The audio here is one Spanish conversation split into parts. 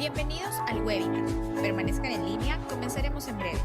Bienvenidos al webinar. Permanezcan en línea, comenzaremos en breve.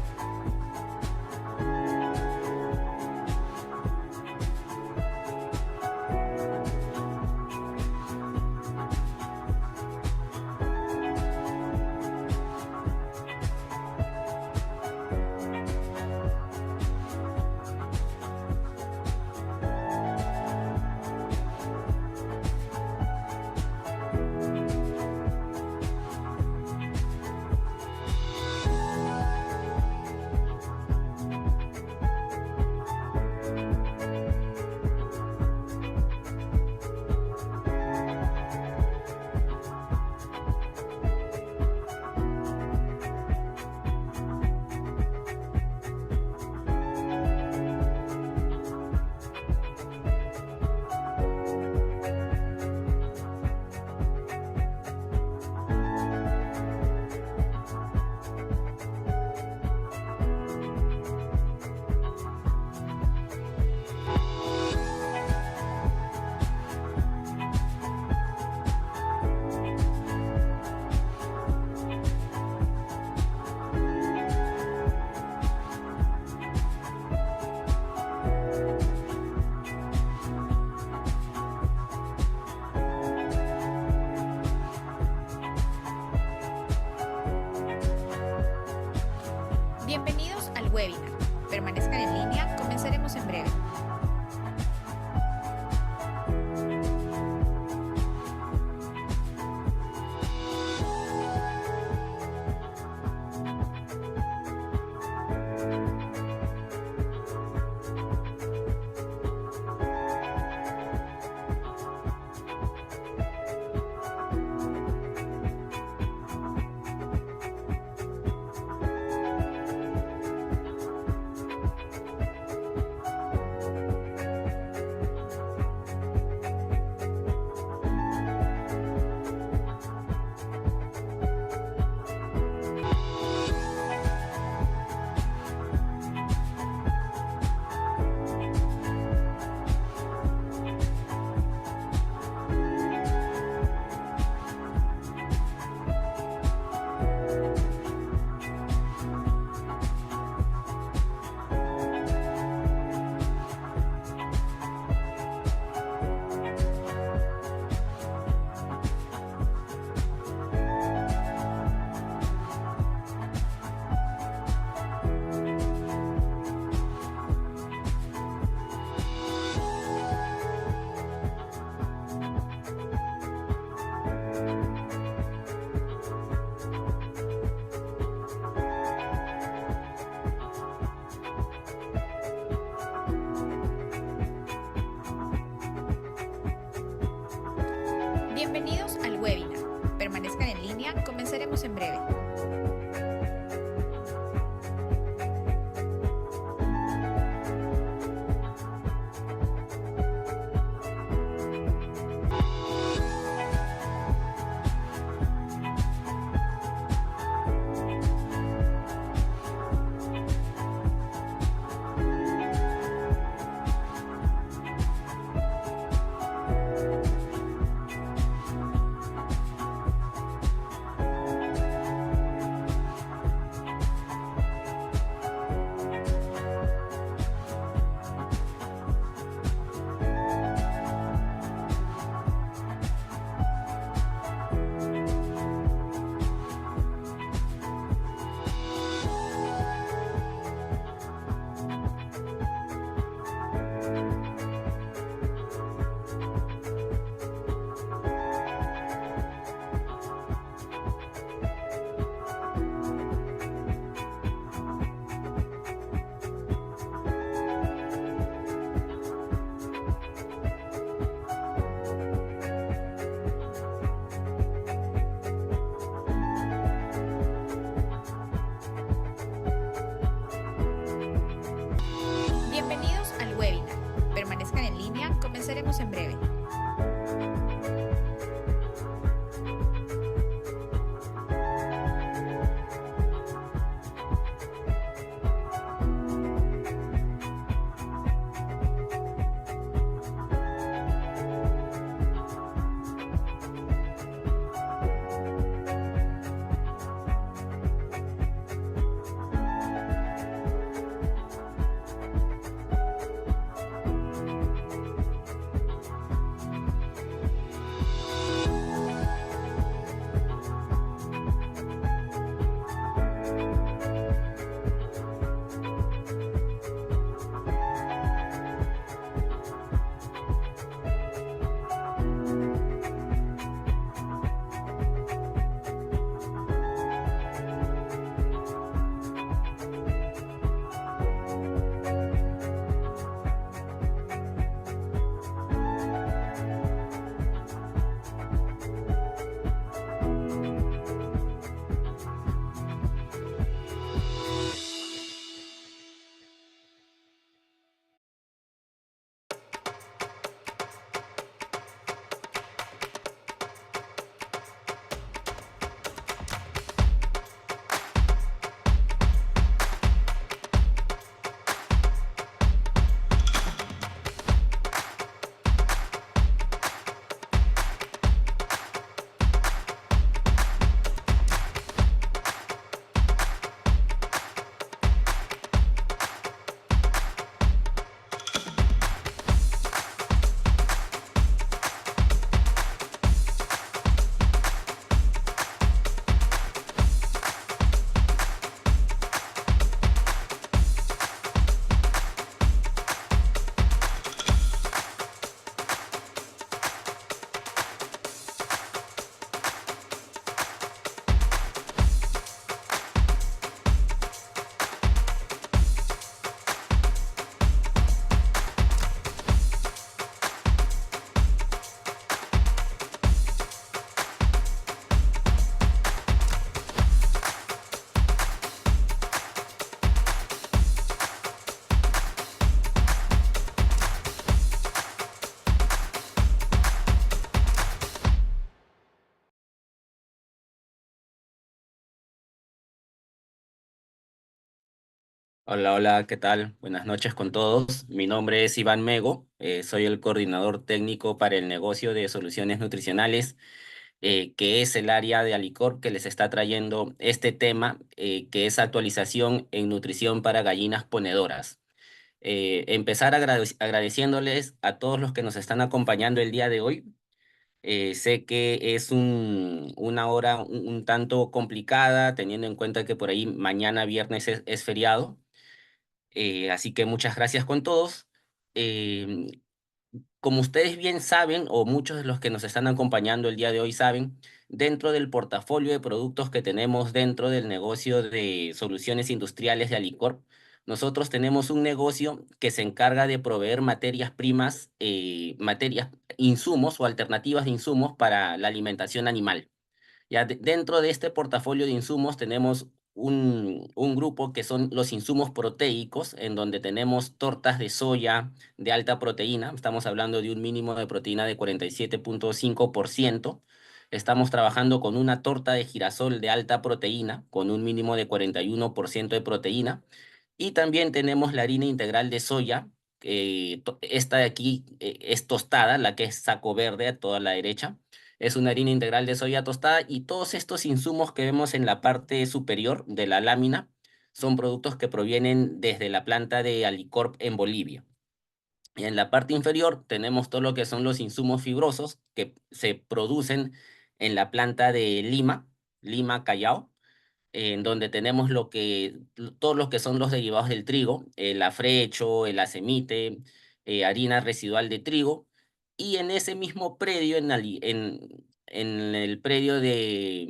Bienvenidos al webinar. Permanezcan en línea, comenzaremos en breve. Bienvenidos al webinar. Permanezcan en línea, comenzaremos en breve. Hola, hola, ¿qué tal? Buenas noches con todos. Mi nombre es Iván Mego, soy el coordinador técnico para el negocio de soluciones nutricionales, que es el área de Alicorp que les está trayendo este tema, que es actualización en nutrición para gallinas ponedoras. Empezar agradeciéndoles a todos los que nos están acompañando el día de hoy. Sé que es una hora un tanto complicada, teniendo en cuenta que por ahí mañana viernes es feriado. Así que muchas gracias con todos. Eh, Como ustedes bien saben, o muchos de los que nos están acompañando el día de hoy saben, dentro del portafolio de productos que tenemos dentro del negocio de soluciones industriales de Alicorp, nosotros tenemos un negocio que se encarga de proveer materias primas, insumos o alternativas de insumos para la alimentación animal. Ya dentro de este portafolio de insumos tenemos un grupo que son los insumos proteicos, en donde tenemos tortas de soya de alta proteína. Estamos hablando de un mínimo de proteína de 47,5%. Estamos trabajando con una torta de girasol de alta proteína, con un mínimo de 41% de proteína. Y también tenemos la harina integral de soya. Esta de aquí es tostada, la que es saco verde a toda la derecha. Es una harina integral de soya tostada y todos estos insumos que vemos en la parte superior de la lámina son productos que provienen desde la planta de Alicorp en Bolivia. Y en la parte inferior tenemos todo lo que son los insumos fibrosos que se producen en la planta de Lima, Callao, en donde tenemos todos los que son los derivados del trigo, el afrecho, el acemite, harina residual de trigo, y en ese mismo predio, en el predio de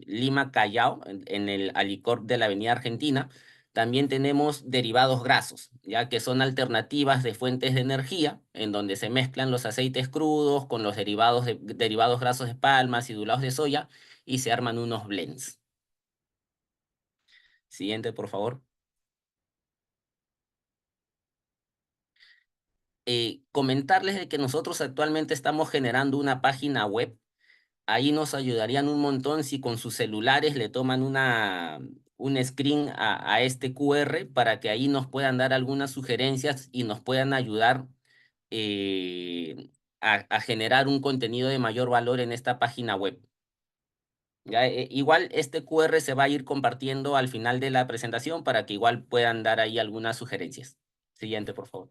Lima Callao, en el Alicorp de la Avenida Argentina, también tenemos derivados grasos, ya que son alternativas de fuentes de energía, en donde se mezclan los aceites crudos con los derivados grasos de palma, acidulados de soya, y se arman unos blends. Siguiente, por favor. Comentarles de que nosotros actualmente estamos generando una página web. Ahí nos ayudarían un montón si con sus celulares le toman un screen a este QR para que ahí nos puedan dar algunas sugerencias y nos puedan ayudar a generar un contenido de mayor valor en esta página web. Ya, igual este QR se va a ir compartiendo al final de la presentación para que igual puedan dar ahí algunas sugerencias. Siguiente, por favor.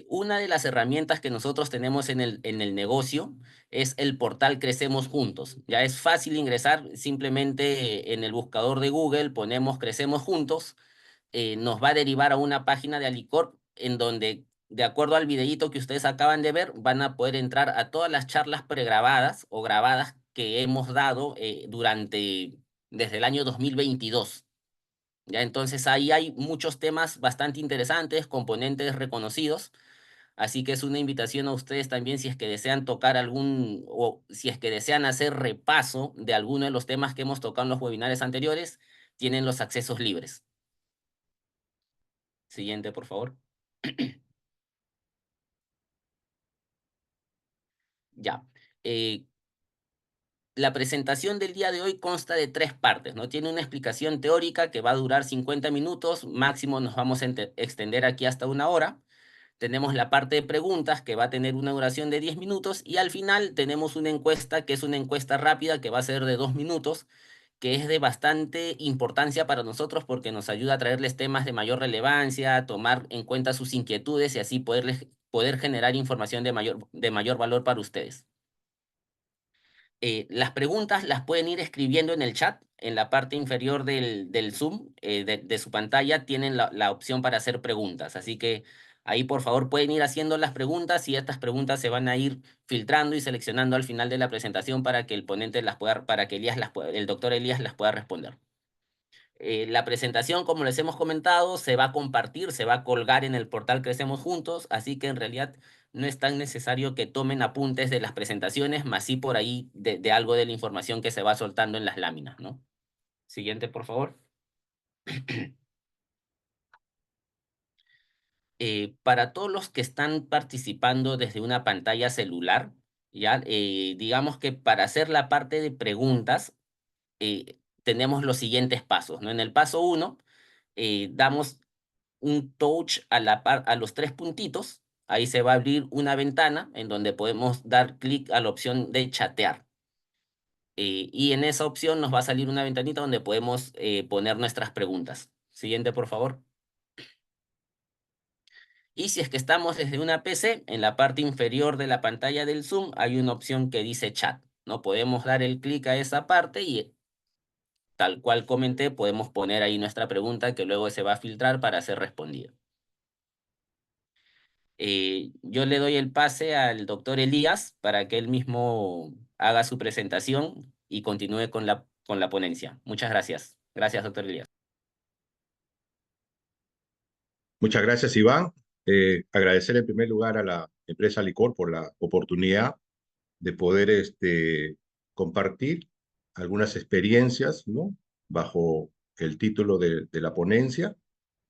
Una de las herramientas que nosotros tenemos en el negocio es el portal Crecemos Juntos. Ya es fácil ingresar, simplemente en el buscador de Google ponemos Crecemos Juntos, nos va a derivar a una página de Alicorp en donde, de acuerdo al videíto que ustedes acaban de ver, van a poder entrar a todas las charlas pregrabadas o grabadas que hemos dado desde el año 2022. Ya, entonces ahí hay muchos temas bastante interesantes, componentes reconocidos. Así que es una invitación a ustedes también si es que desean tocar o si es que desean hacer repaso de alguno de los temas que hemos tocado en los webinarios anteriores, tienen los accesos libres. Siguiente, por favor. Ya. Eh, la presentación del día de hoy consta de tres partes, ¿no? Tiene una explicación teórica que va a durar 50 minutos, máximo nos vamos a extender aquí hasta una hora. Tenemos la parte de preguntas que va a tener una duración de 10 minutos y al final tenemos una encuesta que es una encuesta rápida que va a ser de 2 minutos, que es de bastante importancia para nosotros porque nos ayuda a traerles temas de mayor relevancia, a tomar en cuenta sus inquietudes y así poder generar información de mayor valor para ustedes. Las preguntas las pueden ir escribiendo en el chat. En la parte inferior del Zoom, de su pantalla, tienen la opción para hacer preguntas. Así que ahí, por favor, pueden ir haciendo las preguntas y estas preguntas se van a ir filtrando y seleccionando al final de la presentación para que el ponente para que el doctor Elías las pueda responder. La presentación, como les hemos comentado, se va a compartir, se va a colgar en el portal Crecemos Juntos, así que en realidad no es tan necesario que tomen apuntes de las presentaciones, más sí por ahí de algo de la información que se va soltando en las láminas, ¿no? Siguiente, por favor. Para todos los que están participando desde una pantalla celular, ya digamos que para hacer la parte de preguntas, tenemos los siguientes pasos, ¿no? En el paso 1, damos un touch a los 3 puntitos. Ahí se va a abrir una ventana en donde podemos dar clic a la opción de chatear. Y en esa opción nos va a salir una ventanita donde podemos poner nuestras preguntas. Siguiente, por favor. Y si es que estamos desde una PC, en la parte inferior de la pantalla del Zoom hay una opción que dice chat, ¿no? Podemos dar el clic a esa parte y tal cual comenté, podemos poner ahí nuestra pregunta que luego se va a filtrar para ser respondida. Yo le doy el pase al doctor Elías para que él mismo haga su presentación y continúe con la ponencia. Muchas gracias. Gracias, doctor Elías. Muchas gracias, Iván. Agradecer en primer lugar a la empresa Licor por la oportunidad de poder compartir algunas experiencias, ¿no? Bajo el título de la ponencia.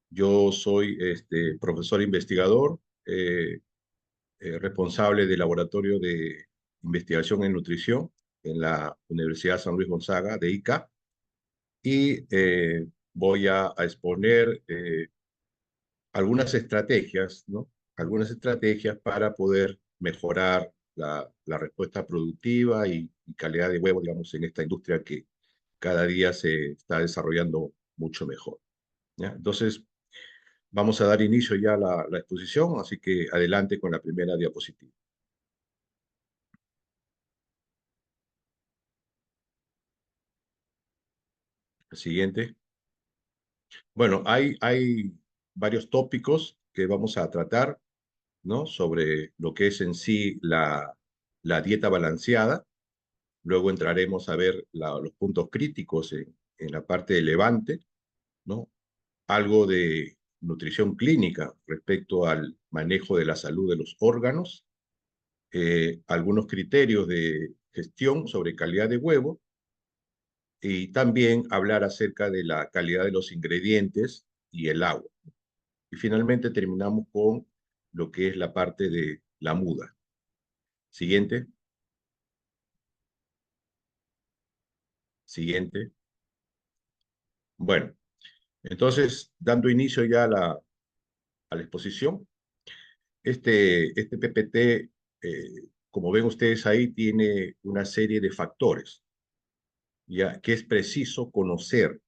Yo soy profesor investigador, responsable del Laboratorio de Investigación en Nutrición en la Universidad San Luis Gonzaga de Ica, y voy a exponer algunas estrategias, ¿no? Algunas estrategias para poder mejorar la respuesta productiva y calidad de huevo, digamos, en esta industria que cada día se está desarrollando mucho mejor, ¿ya? Entonces, vamos a dar inicio ya a la exposición, así que adelante con la primera diapositiva. El siguiente. Bueno, hay varios tópicos que vamos a tratar, ¿no? Sobre lo que es en sí la dieta balanceada. Luego entraremos a ver los puntos críticos en la parte de Levante, ¿no? Algo de nutrición clínica respecto al manejo de la salud de los órganos, algunos criterios de gestión sobre calidad de huevo, y también hablar acerca de la calidad de los ingredientes y el agua. Y finalmente terminamos con lo que es la parte de la muda. Siguiente. Siguiente. Bueno, entonces, dando inicio ya a la exposición, este PPT, como ven ustedes ahí, tiene una serie de factores, ya que es preciso conocer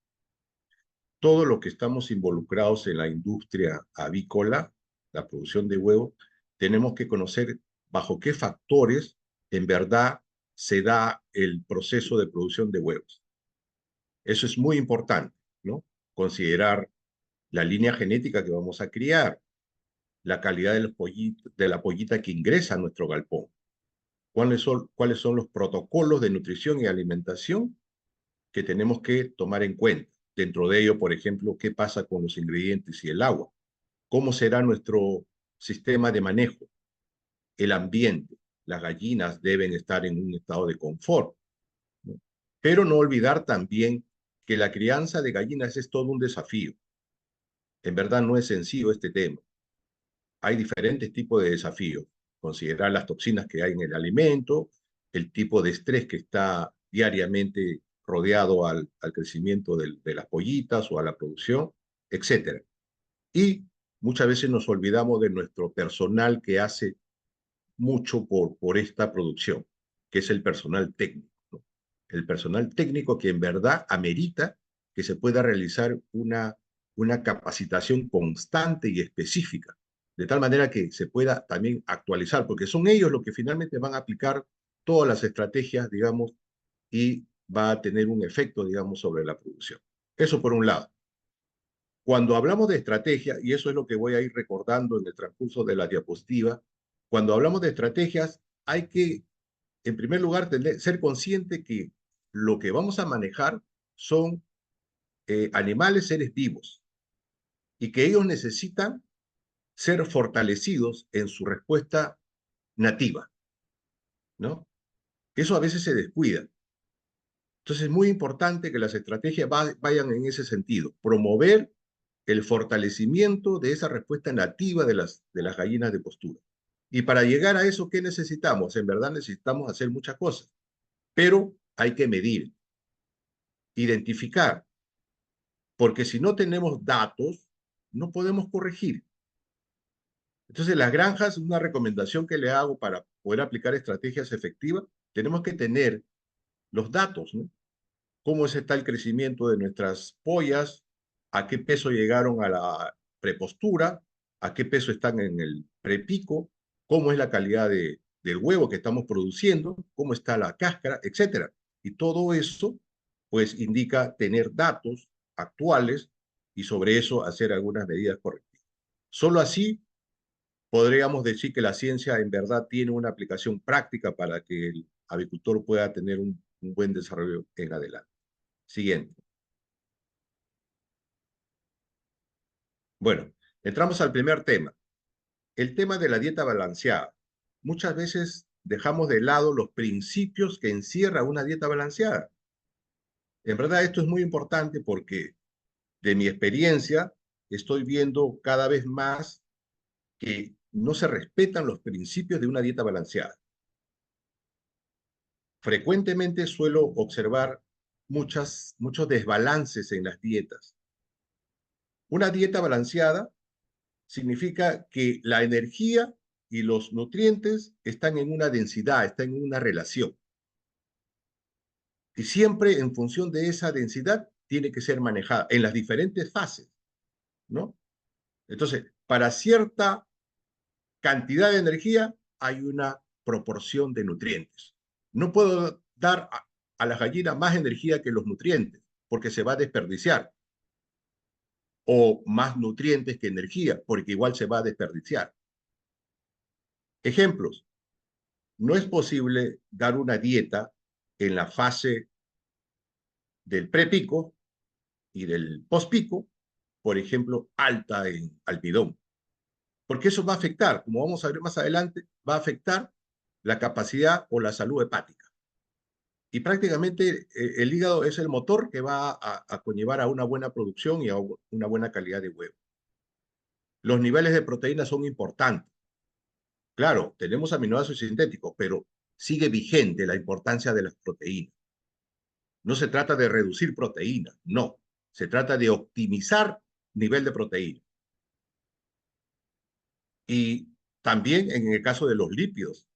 todo lo que estamos involucrados en la industria avícola, la producción de huevos. Tenemos que conocer bajo qué factores en verdad se da el proceso de producción de huevos. Eso es muy importante, ¿no? Considerar la línea genética que vamos a criar, la calidad de la pollita que ingresa a nuestro galpón, cuáles son los protocolos de nutrición y alimentación que tenemos que tomar en cuenta. Dentro de ello, por ejemplo, qué pasa con los ingredientes y el agua, cómo será nuestro sistema de manejo, el ambiente. Las gallinas deben estar en un estado de confort, ¿no? Pero no olvidar también que la crianza de gallinas es todo un desafío. En verdad no es sencillo este tema. Hay diferentes tipos de desafíos. Considerar las toxinas que hay en el alimento, el tipo de estrés que está diariamente rodeado al crecimiento de las pollitas o a la producción, etcétera. Y muchas veces nos olvidamos de nuestro personal que hace mucho por esta producción, que es el personal técnico, ¿no? El personal técnico que en verdad amerita que se pueda realizar una capacitación constante y específica, de tal manera que se pueda también actualizar, porque son ellos los que finalmente van a aplicar todas las estrategias, digamos, y va a tener un efecto, digamos, sobre la producción. Eso por un lado. Cuando hablamos de estrategia, y eso es lo que voy a ir recordando en el transcurso de la diapositiva, cuando hablamos de estrategias, hay que, en primer lugar, ser consciente que lo que vamos a manejar son animales, seres vivos, y que ellos necesitan ser fortalecidos en su respuesta nativa, ¿no? Eso a veces se descuida. Entonces es muy importante que las estrategias vayan en ese sentido, promover el fortalecimiento de esa respuesta nativa de las gallinas de postura. Y para llegar a eso, ¿qué necesitamos? En verdad necesitamos hacer muchas cosas, pero hay que medir. identificar, porque si no tenemos datos, no podemos corregir. Entonces, las granjas, una recomendación que le hago para poder aplicar estrategias efectivas, tenemos que tener los datos, ¿no? Cómo está el crecimiento de nuestras pollas, a qué peso llegaron a la prepostura, a qué peso están en el prepico, cómo es la calidad del huevo que estamos produciendo, cómo está la cáscara, etcétera. Y todo eso, pues, indica tener datos actuales y sobre eso hacer algunas medidas correctivas. Solo así podríamos decir que la ciencia en verdad tiene una aplicación práctica para que el avicultor pueda tener un buen desarrollo en adelante. Siguiente. Bueno, entramos al primer tema, el tema de la dieta balanceada. Muchas veces dejamos de lado los principios que encierra una dieta balanceada. En verdad esto es muy importante porque de mi experiencia estoy viendo cada vez más que no se respetan los principios de una dieta balanceada. Frecuentemente suelo observar muchos desbalances en las dietas. Una dieta balanceada significa que la energía y los nutrientes están en una densidad, están en una relación. Y siempre en función de esa densidad tiene que ser manejada en las diferentes fases, ¿no? Entonces, para cierta cantidad de energía hay una proporción de nutrientes. No puedo dar a la gallina más energía que los nutrientes, porque se va a desperdiciar. O más nutrientes que energía, porque igual se va a desperdiciar. Ejemplos. No es posible dar una dieta en la fase del prepico y del postpico, por ejemplo, alta en almidón, porque eso va a afectar, como vamos a ver más adelante, va a afectar la capacidad o la salud hepática. Y prácticamente el hígado es el motor que va a conllevar a una buena producción y a una buena calidad de huevo. Los niveles de proteínas son importantes. Claro, tenemos aminoácidos sintéticos, pero sigue vigente la importancia de las proteínas. No se trata de reducir proteína, no. Se trata de optimizar nivel de proteína. Y también en el caso de los lípidos,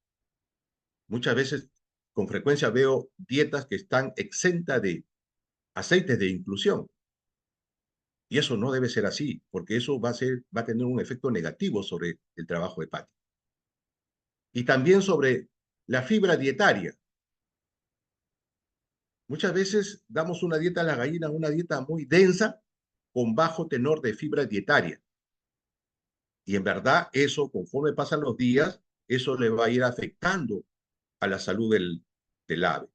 muchas veces con frecuencia veo dietas que están exentas de aceites de inclusión. Y eso no debe ser así, porque eso va a tener un efecto negativo sobre el trabajo hepático. Y también sobre la fibra dietaria. Muchas veces damos una dieta a las gallinas, una dieta muy densa, con bajo tenor de fibra dietaria. Y en verdad eso, conforme pasan los días, eso le va a ir afectando a la salud del ave.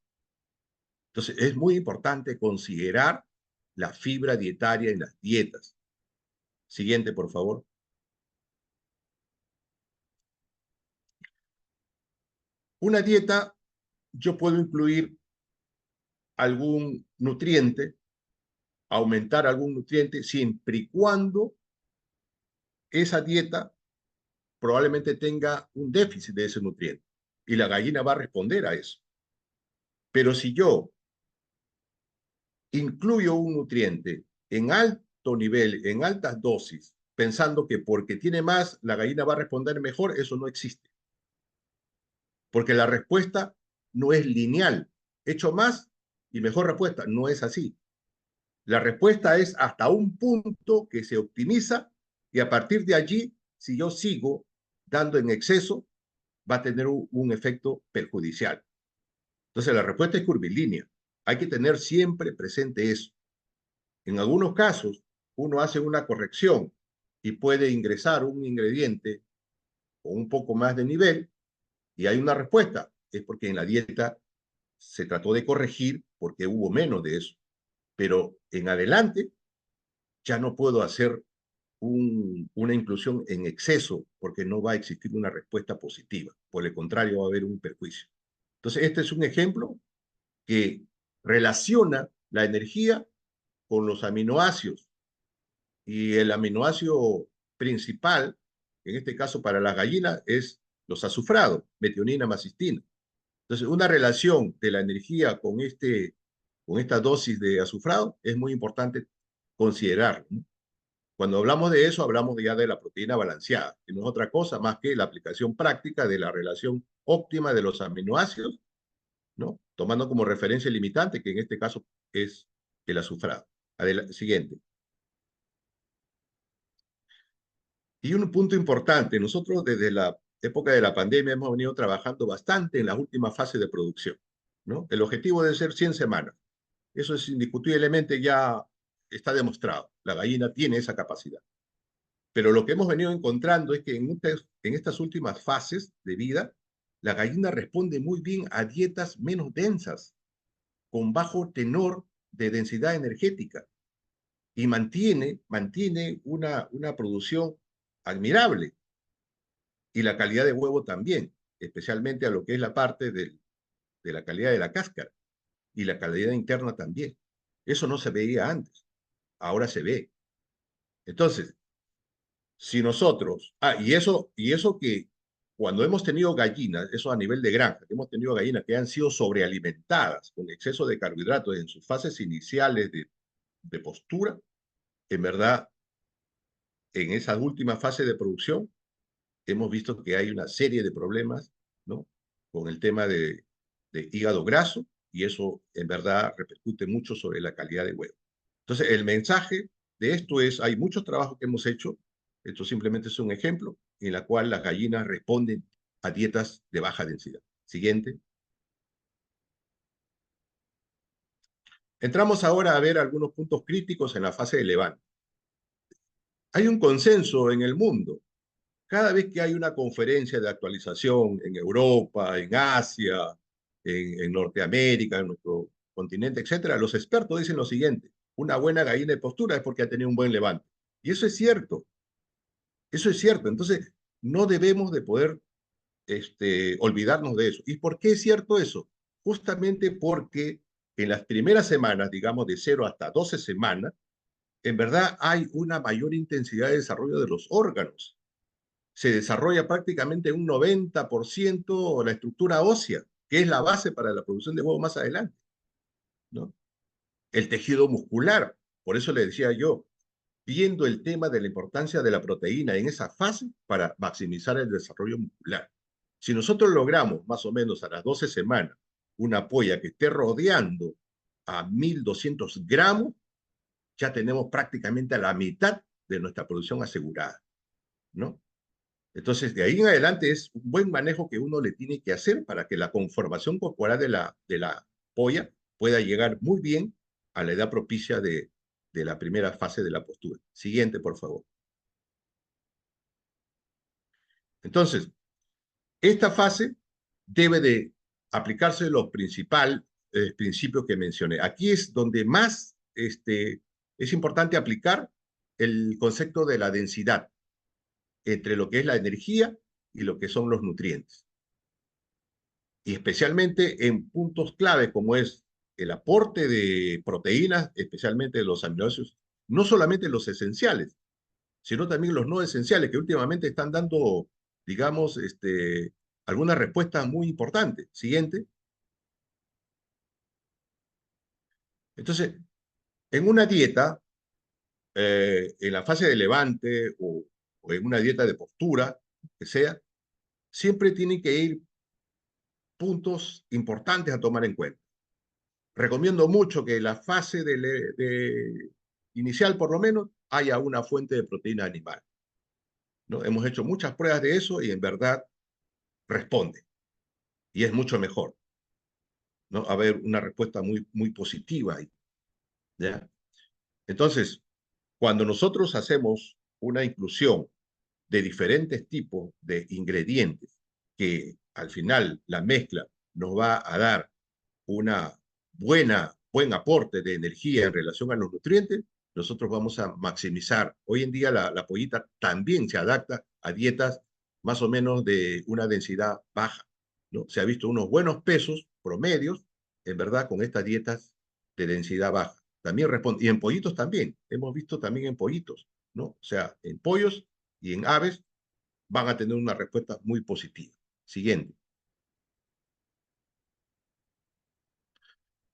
Entonces, es muy importante considerar la fibra dietaria en las dietas. Siguiente, por favor. Una dieta, yo puedo incluir algún nutriente, aumentar algún nutriente, siempre y cuando esa dieta probablemente tenga un déficit de ese nutriente. Y la gallina va a responder a eso. Pero si yo incluyo un nutriente en alto nivel, en altas dosis, pensando que porque tiene más, la gallina va a responder mejor, eso no existe. Porque la respuesta no es lineal. Hecho más y mejor respuesta. No es así. La respuesta es hasta un punto que se optimiza y a partir de allí, si yo sigo dando en exceso, va a tener un efecto perjudicial. Entonces, la respuesta es curvilínea. Hay que tener siempre presente eso. En algunos casos, uno hace una corrección y puede ingresar un ingrediente con un poco más de nivel y hay una respuesta. Es porque en la dieta se trató de corregir porque hubo menos de eso. Pero en adelante ya no puedo hacer una inclusión en exceso porque no va a existir una respuesta positiva. Por el contrario, va a haber un perjuicio. Entonces, este es un ejemplo que relaciona la energía con los aminoácidos. Y el aminoácido principal, en este caso para las gallinas, es los azufrados, metionina más cistina. Entonces, una relación de la energía con con esta dosis de azufrado, es muy importante considerarlo, ¿no? Cuando hablamos de eso, hablamos ya de la proteína balanceada, que no es otra cosa más que la aplicación práctica de la relación óptima de los aminoácidos, ¿no? Tomando como referencia limitante, que en este caso es el azufrado. Siguiente. Y un punto importante, nosotros desde la época de la pandemia hemos venido trabajando bastante en las últimas fases de producción, ¿no? El objetivo debe ser 100 semanas. Eso es indiscutiblemente ya está demostrado. La gallina tiene esa capacidad. Pero lo que hemos venido encontrando es que en estas últimas fases de vida, la gallina responde muy bien a dietas menos densas, con bajo tenor de densidad energética, y mantiene una producción admirable, y la calidad de huevo también, especialmente a lo que es la parte de la calidad de la cáscara, y la calidad interna también. Eso no se veía antes, ahora se ve. Entonces, si nosotros, y eso que cuando hemos tenido gallinas, eso a nivel de granja, hemos tenido gallinas que han sido sobrealimentadas con exceso de carbohidratos en sus fases iniciales de postura, en verdad, en esa última fase de producción, hemos visto que hay una serie de problemas, ¿no? Con el tema de hígado graso, y eso en verdad repercute mucho sobre la calidad de huevo. Entonces, el mensaje de esto es, hay muchos trabajos que hemos hecho, esto simplemente es un ejemplo, en la cual las gallinas responden a dietas de baja densidad. Siguiente. Entramos ahora a ver algunos puntos críticos en la fase de levante. Hay un consenso en el mundo. Cada vez que hay una conferencia de actualización en Europa, en Asia, en Norteamérica, en nuestro continente, etcétera, los expertos dicen lo siguiente: una buena gallina de postura es porque ha tenido un buen levante. Y eso es cierto. Eso es cierto. Entonces, no debemos de poder olvidarnos de eso. ¿Y por qué es cierto eso? Justamente porque en las primeras semanas, digamos de 0 hasta 12 semanas, en verdad hay una mayor intensidad de desarrollo de los órganos. Se desarrolla prácticamente un 90% la estructura ósea, que es la base para la producción de huevo más adelante, ¿no? El tejido muscular. Por eso le decía yo, viendo el tema de la importancia de la proteína en esa fase para maximizar el desarrollo muscular. Si nosotros logramos más o menos a las 12 semanas una polla que esté rodeando a 1.200 gramos, ya tenemos prácticamente a la mitad de nuestra producción asegurada, ¿no? Entonces, de ahí en adelante es un buen manejo que uno le tiene que hacer para que la conformación corporal de la polla pueda llegar muy bien a la edad propicia de la primera fase de la postura. Siguiente, por favor. Entonces, esta fase debe de aplicarse los principales principios que mencioné. Aquí es donde más es importante aplicar el concepto de la densidad entre lo que es la energía y lo que son los nutrientes. Y especialmente en puntos clave como es el aporte de proteínas, especialmente de los aminoácidos, no solamente los esenciales, sino también los no esenciales, que últimamente están dando, digamos, algunas respuestas muy importantes. Siguiente. Entonces, en una dieta, en la fase de levante o en una dieta de postura, que sea, siempre tienen que ir puntos importantes a tomar en cuenta. Recomiendo mucho que la fase inicial, por lo menos, haya una fuente de proteína animal, ¿no? Hemos hecho muchas pruebas de eso y en verdad responde. Y es mucho mejor, ¿no? Haber una respuesta muy, muy positiva ahí, ¿ya? Entonces, cuando nosotros hacemos una inclusión de diferentes tipos de ingredientes que al final la mezcla nos va a dar una buen aporte de energía en relación a los nutrientes, nosotros vamos a maximizar. Hoy en día la pollita también se adapta a dietas más o menos de una densidad baja, ¿no? Se ha visto unos buenos pesos promedios, en verdad, con estas dietas de densidad baja. También responde, y en pollitos también, hemos visto también en pollitos, ¿no? O sea, en pollos y en aves van a tener una respuesta muy positiva. Siguiente.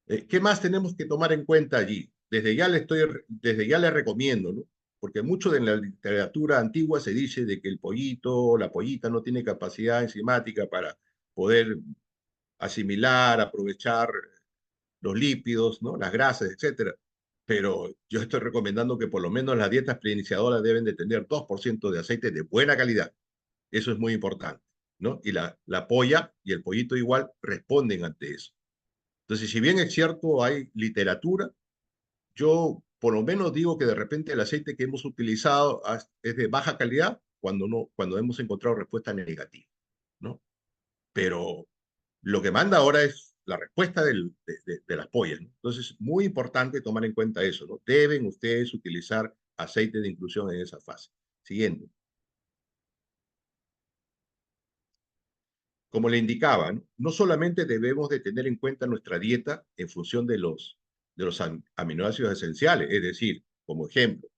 ¿Qué más tenemos que tomar en cuenta allí? Desde ya le recomiendo, ¿no? Porque mucho de la literatura antigua se dice de que el pollito o la pollita no tiene capacidad enzimática para poder asimilar, aprovechar los lípidos, ¿no? Las grasas, etcétera. Pero yo estoy recomendando que por lo menos las dietas preiniciadoras deben de tener 2% de aceite de buena calidad. Eso es muy importante, ¿no? Y la polla y el pollito igual responden ante eso. Entonces, si bien es cierto, hay literatura, yo por lo menos digo que de repente el aceite que hemos utilizado es de baja calidad cuando, no, cuando hemos encontrado respuesta negativa, ¿no? Pero lo que manda ahora es la respuesta de las pollas, ¿no? Entonces, muy importante tomar en cuenta eso, ¿no? Deben ustedes utilizar aceite de inclusión en esa fase. Siguiente. Como le indicaba, ¿no? No solamente debemos de tener en cuenta nuestra dieta en función de los aminoácidos esenciales, es decir, como ejemplo,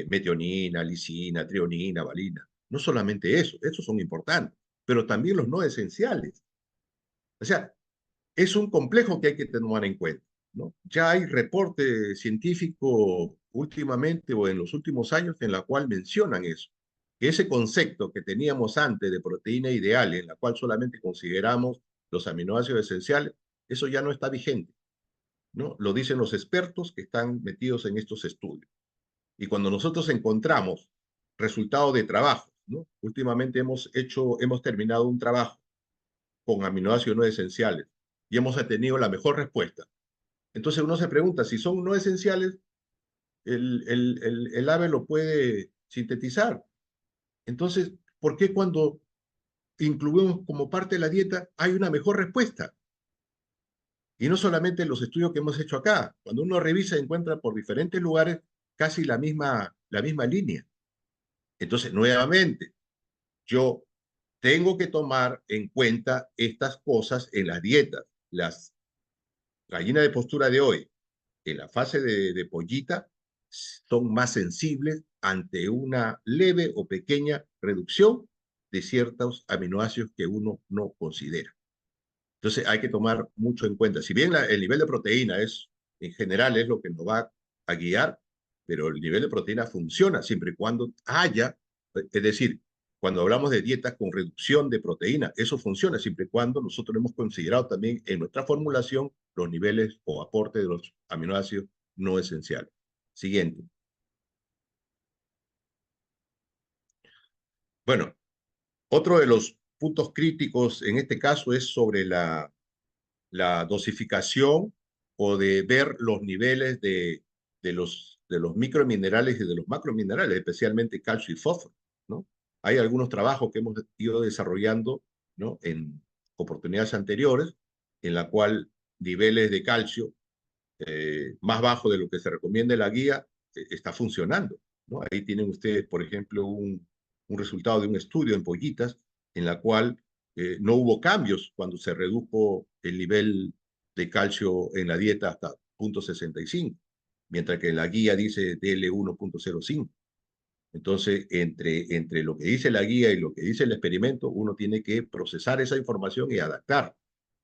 metionina, lisina, trionina, valina. No solamente eso, esos son importantes, pero también los no esenciales. O sea, es un complejo que hay que tomar en cuenta, ¿no? Ya hay reporte científico últimamente o en los últimos años en la cual mencionan eso, que ese concepto que teníamos antes de proteína ideal, en la cual solamente consideramos los aminoácidos esenciales, eso ya no está vigente, ¿no? Lo dicen los expertos que están metidos en estos estudios. Y cuando nosotros encontramos resultados de trabajo, ¿no? Últimamente hemos terminado un trabajo con aminoácidos no esenciales y hemos tenido la mejor respuesta. Entonces uno se pregunta, si son no esenciales, el ave lo puede sintetizar. Entonces, ¿por qué cuando incluimos como parte de la dieta hay una mejor respuesta? Y no solamente en los estudios que hemos hecho acá. Cuando uno revisa, encuentra por diferentes lugares casi la misma línea. Entonces, nuevamente, yo tengo que tomar en cuenta estas cosas en las dietas. Las gallinas de postura de hoy, en la fase de pollita, son más sensibles ante una leve o pequeña reducción de ciertos aminoácidos que uno no considera. Entonces hay que tomar mucho en cuenta. Si bien el nivel de proteína en general, es lo que nos va a guiar, pero el nivel de proteína funciona siempre y cuando haya, es decir, cuando hablamos de dietas con reducción de proteína, eso funciona siempre y cuando nosotros hemos considerado también en nuestra formulación los niveles o aporte de los aminoácidos no esenciales. Siguiente. Bueno, otro de los puntos críticos en este caso es sobre la dosificación o de ver los niveles de los microminerales y de los macrominerales, especialmente calcio y fósforo, ¿no? Hay algunos trabajos que hemos ido desarrollando, ¿no? En oportunidades anteriores, en la cual niveles de calcio más bajo de lo que se recomienda en la guía está funcionando, ¿no? Ahí tienen ustedes, por ejemplo, un resultado de un estudio en pollitas en la cual no hubo cambios cuando se redujo el nivel de calcio en la dieta hasta 0.65, mientras que en la guía dice DL 1.05. Entonces, entre lo que dice la guía y lo que dice el experimento, uno tiene que procesar esa información y adaptar.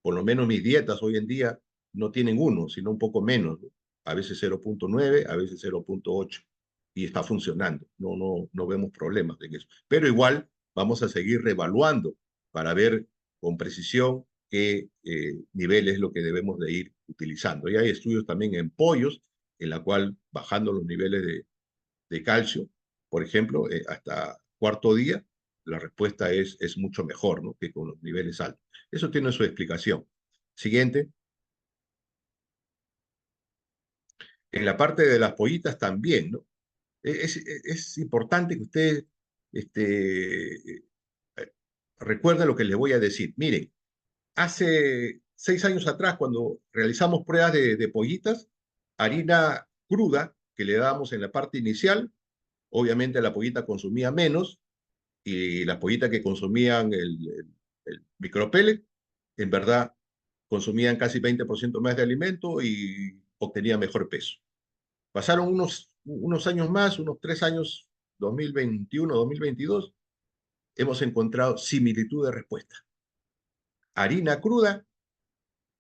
Por lo menos mis dietas hoy en día no tienen 1, sino un poco menos, ¿no? A veces 0.9, a veces 0.8, y está funcionando. No vemos problemas en eso. Pero igual vamos a seguir reevaluando para ver con precisión qué nivel es lo que debemos de ir utilizando. Y hay estudios también en pollos, en la cual bajando los niveles de calcio, por ejemplo, hasta cuarto día, la respuesta es mucho mejor, ¿no? Que con los niveles altos. Eso tiene su explicación. Siguiente. En la parte de las pollitas también, ¿no? Es importante que ustedes recuerden lo que les voy a decir. Miren, hace 6 años atrás, cuando realizamos pruebas de pollitas, harina cruda que le dábamos en la parte inicial, obviamente la pollita consumía menos, y las pollitas que consumían el micropellet, en verdad, consumían casi 20% más de alimento y obtenían mejor peso. Pasaron unos años más, unos 3 años, 2021, 2022, hemos encontrado similitud de respuesta. Harina cruda,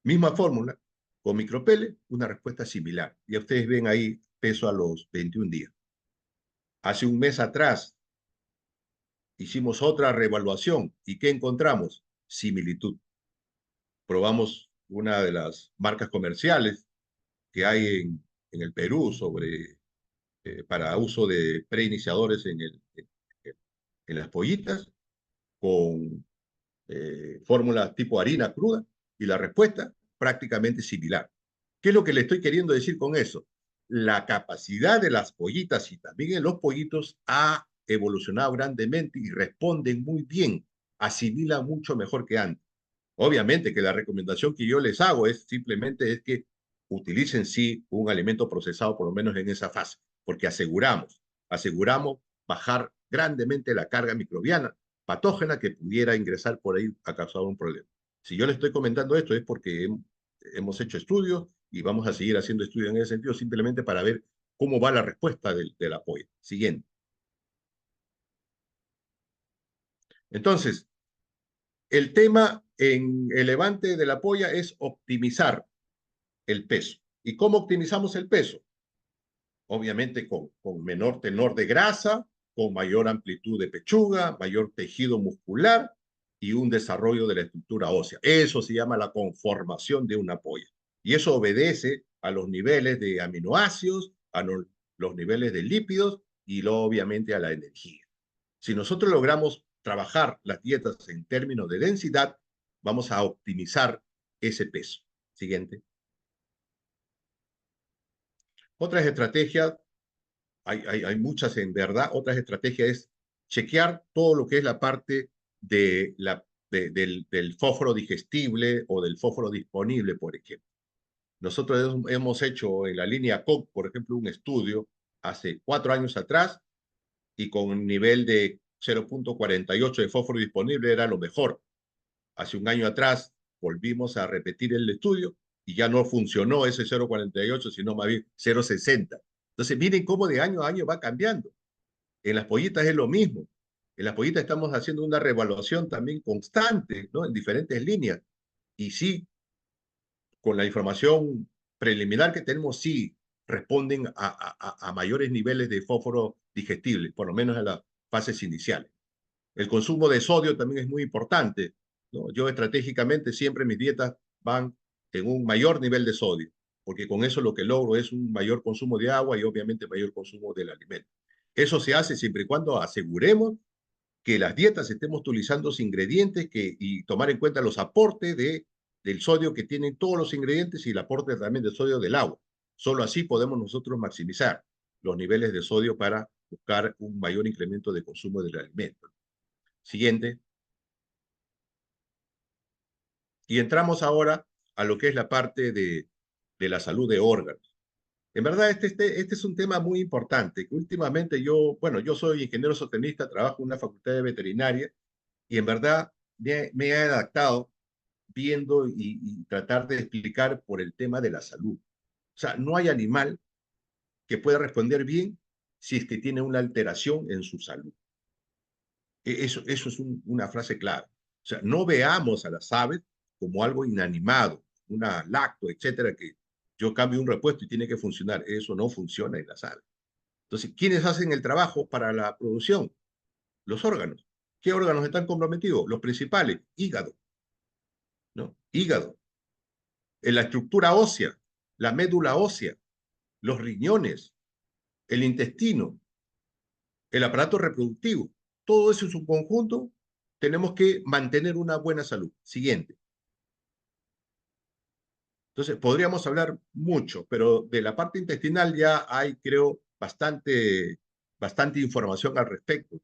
misma fórmula, Con micropele, una respuesta similar. Ya ustedes ven ahí peso a los 21 días. Hace un mes atrás hicimos otra reevaluación. ¿Y qué encontramos? Similitud. Probamos una de las marcas comerciales que hay en el Perú para uso de preiniciadores en las pollitas con fórmulas tipo harina cruda y la respuesta prácticamente similar. ¿Qué es lo que le estoy queriendo decir con eso? La capacidad de las pollitas y también en los pollitos ha evolucionado grandemente y responden muy bien, asimilan mucho mejor que antes. Obviamente que la recomendación que yo les hago es simplemente es que utilicen sí un alimento procesado por lo menos en esa fase, porque aseguramos bajar grandemente la carga microbiana patógena que pudiera ingresar por ahí a causar un problema. Si yo le estoy comentando esto es porque hemos hecho estudios y vamos a seguir haciendo estudios en ese sentido simplemente para ver cómo va la respuesta del apoyo. Siguiente. Entonces, el tema en el levante de la polla es optimizar el peso. ¿Y cómo optimizamos el peso? Obviamente con menor tenor de grasa, con mayor amplitud de pechuga, mayor tejido muscular y un desarrollo de la estructura ósea. Eso se llama la conformación de una polla. Y eso obedece a los niveles de aminoácidos, a los niveles de lípidos y luego, obviamente, a la energía. Si nosotros logramos trabajar las dietas en términos de densidad, vamos a optimizar ese peso. Siguiente. Otras estrategias, hay muchas en verdad, otras estrategias es chequear todo lo que es la parte del fósforo digestible o del fósforo disponible, por ejemplo. Nosotros hemos hecho en la línea COC, por ejemplo, un estudio hace 4 años atrás y con un nivel de 0.48 de fósforo disponible era lo mejor. Hace un año atrás volvimos a repetir el estudio y ya no funcionó ese 0.48, sino más bien 0.60. Entonces, miren cómo de año a año va cambiando. En las pollitas es lo mismo. En las pollitas estamos haciendo una reevaluación también constante, ¿no? En diferentes líneas. Y sí, con la información preliminar que tenemos, sí responden a mayores niveles de fósforo digestible, por lo menos en las fases iniciales. El consumo de sodio también es muy importante, ¿no? Yo estratégicamente siempre mis dietas van en un mayor nivel de sodio, porque con eso lo que logro es un mayor consumo de agua y obviamente mayor consumo del alimento. Eso se hace siempre y cuando aseguremos que las dietas estemos utilizando los ingredientes y tomar en cuenta los aportes del sodio que tienen todos los ingredientes y el aporte también de sodio del agua. Solo así podemos nosotros maximizar los niveles de sodio para buscar un mayor incremento de consumo del alimento. Siguiente. Y entramos ahora a lo que es la parte de la salud de órganos. En verdad, este es un tema muy importante, que últimamente yo soy ingeniero zootecnista, trabajo en una facultad de veterinaria, y en verdad me he adaptado viendo y tratar de explicar por el tema de la salud. O sea, no hay animal que pueda responder bien si es que tiene una alteración en su salud. Eso es una frase clave. O sea, no veamos a las aves como algo inanimado, una lacto, etcétera, que yo cambio un repuesto y tiene que funcionar. Eso no funciona en las aves. Entonces, ¿quiénes hacen el trabajo para la producción? Los órganos. ¿Qué órganos están comprometidos? Los principales, hígado, ¿no? Hígado, en la estructura ósea, la médula ósea, los riñones, el intestino, el aparato reproductivo. Todo eso en su conjunto tenemos que mantener una buena salud. Siguiente. Entonces, podríamos hablar mucho, pero de la parte intestinal ya hay, creo, bastante información al respecto.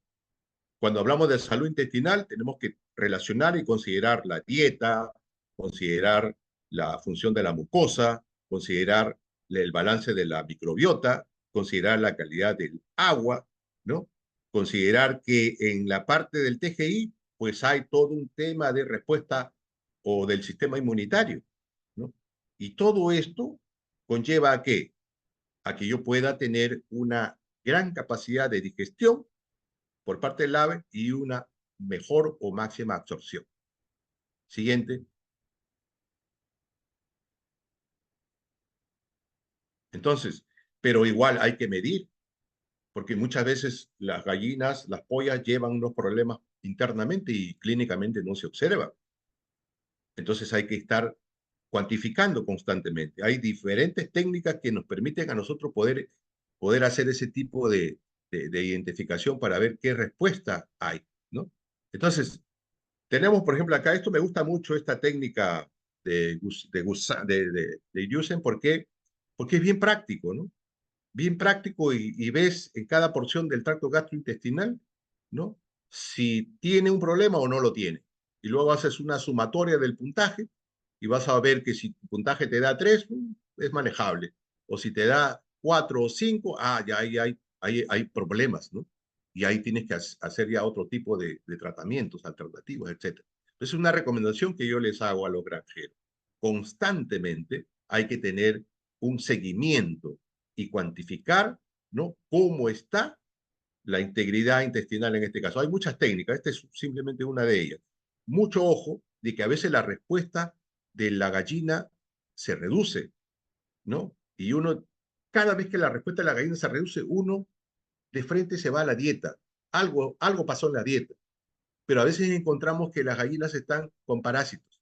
Cuando hablamos de salud intestinal, tenemos que relacionar y considerar la dieta, considerar la función de la mucosa, considerar el balance de la microbiota, considerar la calidad del agua, ¿no? Considerar que en la parte del TGI, pues hay todo un tema de respuesta o del sistema inmunitario, ¿no? Y todo esto conlleva a qué? A que yo pueda tener una gran capacidad de digestión por parte del ave y una mejor o máxima absorción. Siguiente. Entonces, pero igual hay que medir, porque muchas veces las gallinas, las pollas llevan unos problemas internamente y clínicamente no se observa. Entonces hay que estar cuantificando constantemente. Hay diferentes técnicas que nos permiten a nosotros poder hacer ese tipo de identificación para ver qué respuesta hay, ¿no? Entonces, tenemos, por ejemplo, acá, esto me gusta mucho, esta técnica de Yusen, ¿por qué? Porque es bien práctico, ¿no? Bien práctico y ves en cada porción del tracto gastrointestinal, ¿no? Si tiene un problema o no lo tiene. Y luego haces una sumatoria del puntaje y vas a ver que si tu puntaje te da 3, es manejable. O si te da 4 o 5, ya hay problemas, ¿no? Y ahí tienes que hacer ya otro tipo de tratamientos alternativos, etc. Es una recomendación que yo les hago a los granjeros. Constantemente hay que tener un seguimiento y cuantificar, ¿no?, cómo está la integridad intestinal en este caso. Hay muchas técnicas, esta es simplemente una de ellas. Mucho ojo de que a veces la respuesta de la gallina se reduce, ¿no? Y uno, cada vez que la respuesta de la gallina se reduce, uno de frente se va a la dieta. Algo pasó en la dieta. Pero a veces encontramos que las gallinas están con parásitos.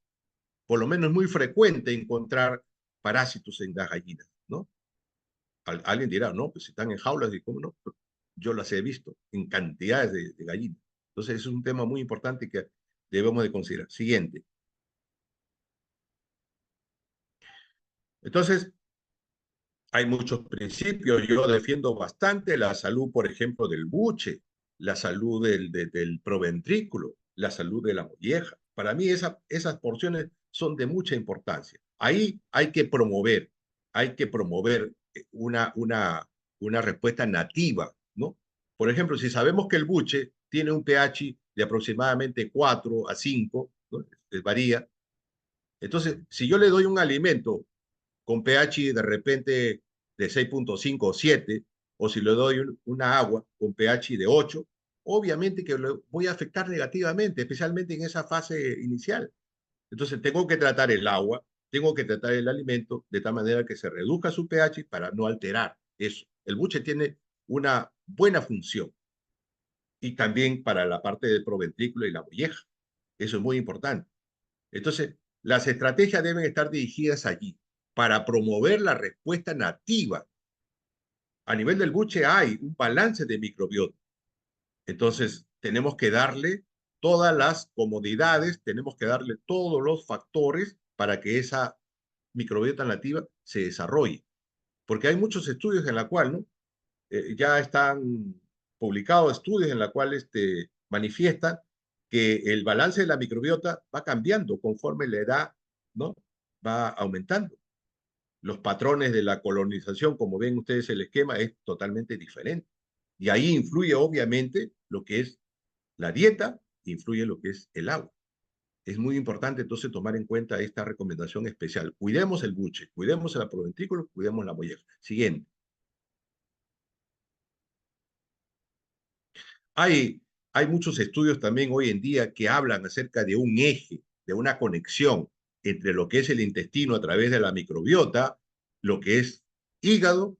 Por lo menos es muy frecuente encontrar parásitos en las gallinas, ¿no? Alguien dirá, no, pues si están en jaulas, ¿y cómo no? Yo las he visto en cantidades de gallinas. Entonces, es un tema muy importante que debemos de considerar. Siguiente. Entonces, hay muchos principios. Yo defiendo bastante la salud, por ejemplo, del buche, la salud del proventrículo, la salud de la molleja. Para mí esas porciones son de mucha importancia. Ahí hay que promover una respuesta nativa, ¿no? Por ejemplo, si sabemos que el buche tiene un pH de aproximadamente 4 a 5, ¿no?, varía. Entonces, si yo le doy un alimento con pH de repente de 6.5 o 7, o si le doy una agua con pH de 8, obviamente que lo voy a afectar negativamente, especialmente en esa fase inicial. Entonces tengo que tratar el agua, tengo que tratar el alimento de tal manera que se reduzca su pH para no alterar eso. El buche tiene una buena función y también para la parte del proventrículo y la molleja. Eso es muy importante. Entonces, las estrategias deben estar dirigidas allí para promover la respuesta nativa. A nivel del buche hay un balance de microbiota. Entonces, tenemos que darle todas las comodidades, tenemos que darle todos los factores para que esa microbiota nativa se desarrolle. Porque hay muchos estudios en la cual, ¿no?, ya están publicados estudios en la cual manifiestan que el balance de la microbiota va cambiando conforme la edad, ¿no?, va aumentando. Los patrones de la colonización, como ven ustedes el esquema, es totalmente diferente. Y ahí influye obviamente lo que es la dieta, influye lo que es el agua. Es muy importante entonces tomar en cuenta esta recomendación especial. Cuidemos el buche, cuidemos el proventrículo, cuidemos la molleja. Siguiente. Hay muchos estudios también hoy en día que hablan acerca de un eje, de una conexión entre lo que es el intestino a través de la microbiota, lo que es hígado,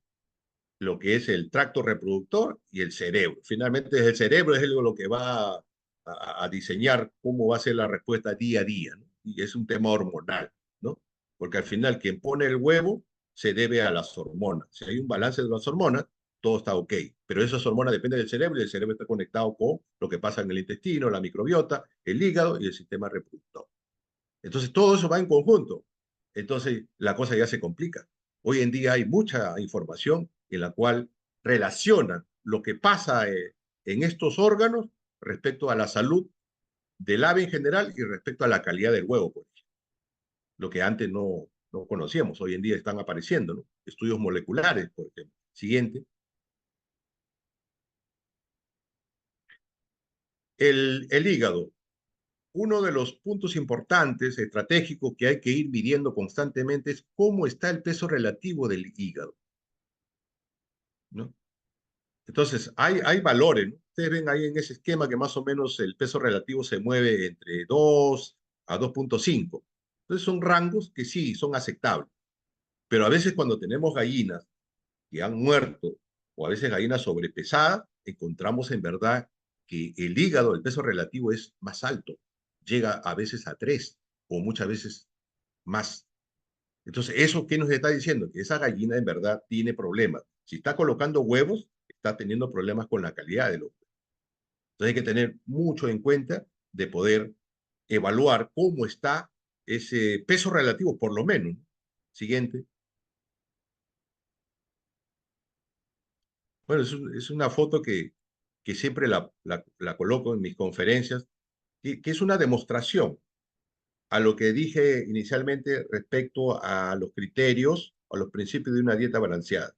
lo que es el tracto reproductor y el cerebro. Finalmente, el cerebro es lo que va a diseñar cómo va a ser la respuesta día a día, ¿no? Y es un tema hormonal, ¿no? Porque al final, quien pone el huevo se debe a las hormonas. Si hay un balance de las hormonas, todo está ok. Pero esas hormonas dependen del cerebro y el cerebro está conectado con lo que pasa en el intestino, la microbiota, el hígado y el sistema reproductor. Entonces, todo eso va en conjunto. Entonces, la cosa ya se complica. Hoy en día hay mucha información en la cual relaciona lo que pasa en estos órganos respecto a la salud del ave en general y respecto a la calidad del huevo, por ejemplo. Lo que antes no conocíamos, hoy en día están apareciendo, ¿no? Estudios moleculares, por ejemplo. Siguiente. El hígado. Uno de los puntos importantes, estratégicos, que hay que ir midiendo constantemente es cómo está el peso relativo del hígado, ¿no? Entonces, hay valores, ¿no? Ustedes ven ahí en ese esquema que más o menos el peso relativo se mueve entre 2 a 2.5. Entonces, son rangos que sí, son aceptables. Pero a veces cuando tenemos gallinas que han muerto, o a veces gallinas sobrepesadas, encontramos en verdad que el hígado, el peso relativo es más alto, llega a veces a 3 o muchas veces más. Entonces, ¿eso qué nos está diciendo? Que esa gallina en verdad tiene problemas. Si está colocando huevos, está teniendo problemas con la calidad de los huevos. Entonces hay que tener mucho en cuenta de poder evaluar cómo está ese peso relativo, por lo menos. Siguiente. Bueno, es una foto que siempre la coloco en mis conferencias, que es una demostración a lo que dije inicialmente respecto a los criterios, a los principios de una dieta balanceada.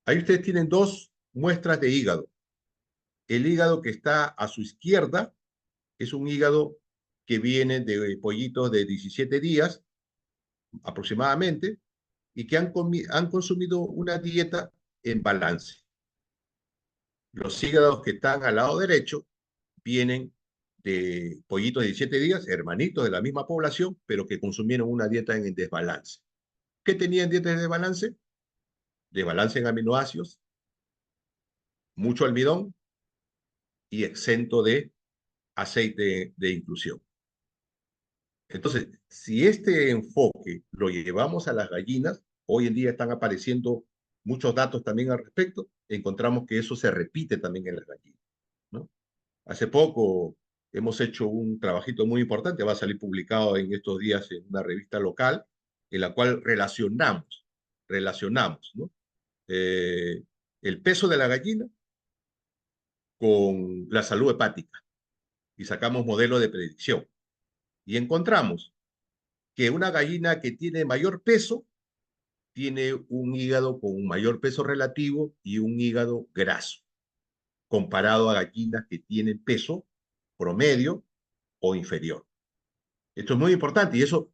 Ahí ustedes tienen dos muestras de hígado. El hígado que está a su izquierda es un hígado que viene de pollitos de 17 días aproximadamente y que han consumido una dieta en balance. Los hígados que están al lado derecho vienen de pollitos de 17 días, hermanitos de la misma población, pero que consumieron una dieta en desbalance. ¿Qué tenían dietas de desbalance? Desbalance en aminoácidos, mucho almidón y exento de aceite de inclusión. Entonces, si este enfoque lo llevamos a las gallinas, hoy en día están apareciendo muchos datos también al respecto, encontramos que eso se repite también en las gallinas, ¿no? Hace poco hemos hecho un trabajito muy importante, va a salir publicado en estos días en una revista local, en la cual relacionamos, ¿no? Eh, el peso de la gallina con la salud hepática y sacamos modelos de predicción. Y encontramos que una gallina que tiene mayor peso tiene un hígado con un mayor peso relativo y un hígado graso, comparado a gallinas que tienen peso promedio o inferior. Esto es muy importante y eso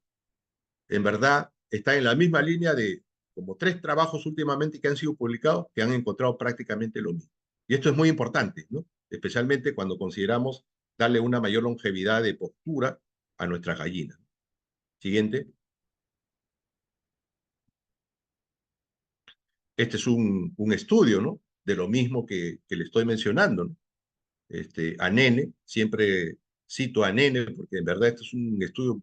en verdad está en la misma línea de como 3 trabajos últimamente que han sido publicados que han encontrado prácticamente lo mismo. Y esto es muy importante, ¿no? Especialmente cuando consideramos darle una mayor longevidad de postura a nuestras gallinas. Siguiente. Este es un estudio, ¿no? De lo mismo que le estoy mencionando, ¿no? A Nene, siempre cito a Nene porque en verdad este es un estudio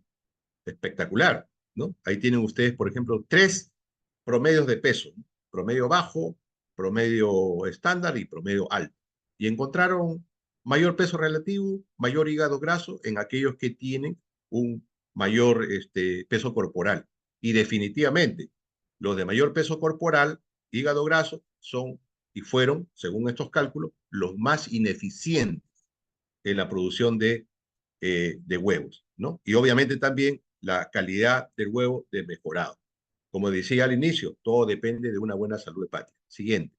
espectacular, ¿no? Ahí tienen ustedes, por ejemplo, 3 promedios de peso, ¿no? Promedio bajo, promedio estándar y promedio alto. Y encontraron mayor peso relativo, mayor hígado graso en aquellos que tienen un mayor peso corporal. Y definitivamente, los de mayor peso corporal, hígado graso, son y fueron, según estos cálculos, los más ineficientes en la producción de huevos, ¿no? Y obviamente también la calidad del huevo desmejorado. Como decía al inicio, todo depende de una buena salud hepática. Siguiente.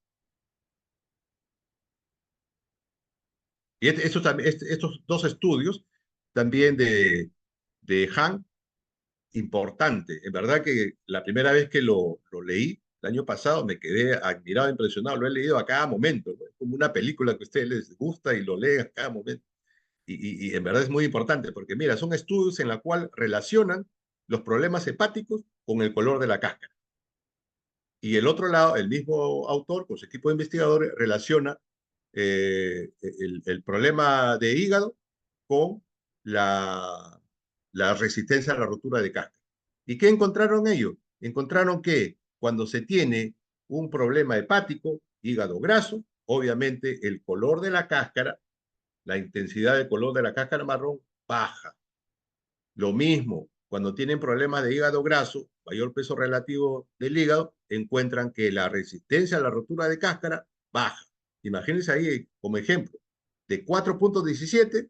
Y estos dos estudios también de Han, importante. En verdad que la primera vez que lo leí, el año pasado, me quedé admirado, impresionado. Lo he leído a cada momento, ¿no? Es como una película que a ustedes les gusta y lo leen a cada momento. Y en verdad es muy importante porque, mira, son estudios en la cual relacionan los problemas hepáticos con el color de la cáscara. Y el otro lado, el mismo autor con su equipo de investigadores relaciona el problema de hígado con la resistencia a la rotura de cáscara. ¿Y qué encontraron ellos? Encontraron que cuando se tiene un problema hepático, hígado graso, obviamente el color de la cáscara, la intensidad del color de la cáscara marrón baja. Lo mismo, cuando tienen problemas de hígado graso, mayor peso relativo del hígado, encuentran que la resistencia a la rotura de cáscara baja. Imagínense ahí como ejemplo, de 4.17,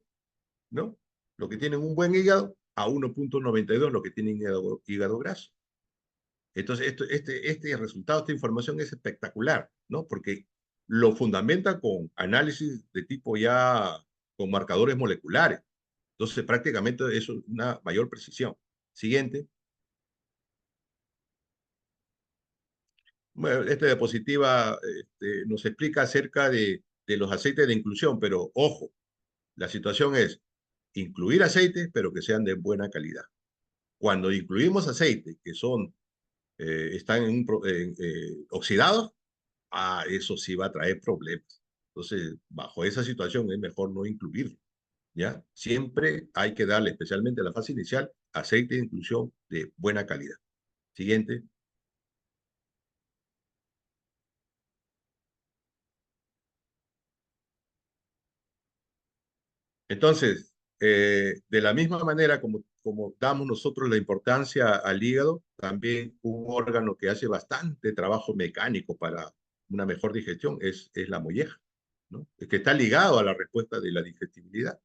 ¿no? Los que tienen un buen hígado, a 1.92 los que tienen hígado graso. Entonces, este resultado, esta información es espectacular, ¿no? Porque lo fundamenta con análisis de tipo ya con marcadores moleculares. Entonces, prácticamente eso es una mayor precisión. Siguiente. Bueno, esta diapositiva nos explica acerca de los aceites de inclusión, pero ojo, la situación es incluir aceites, pero que sean de buena calidad. Cuando incluimos aceites que son están oxidados, eso sí va a traer problemas. Entonces, bajo esa situación es mejor no incluirlo, ¿ya? Siempre hay que darle, especialmente en la fase inicial, aceite de inclusión de buena calidad. Siguiente. Entonces, de la misma manera como damos nosotros la importancia al hígado, también un órgano que hace bastante trabajo mecánico para una mejor digestión es la molleja, ¿no? Es que está ligado a la respuesta de la digestibilidad.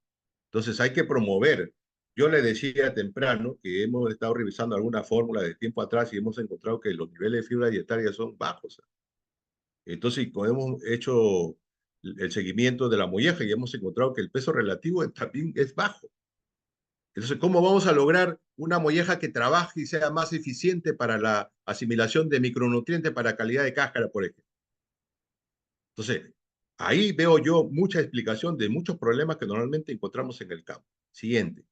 Entonces hay que promover. Yo le decía temprano que hemos estado revisando alguna fórmula de tiempo atrás y hemos encontrado que los niveles de fibra dietaria son bajos. Entonces, como hemos hecho el seguimiento de la molleja y hemos encontrado que el peso relativo también es bajo. Entonces, ¿cómo vamos a lograr una molleja que trabaje y sea más eficiente para la asimilación de micronutrientes para calidad de cáscara, por ejemplo? Entonces, ahí veo yo mucha explicación de muchos problemas que normalmente encontramos en el campo. Siguiente.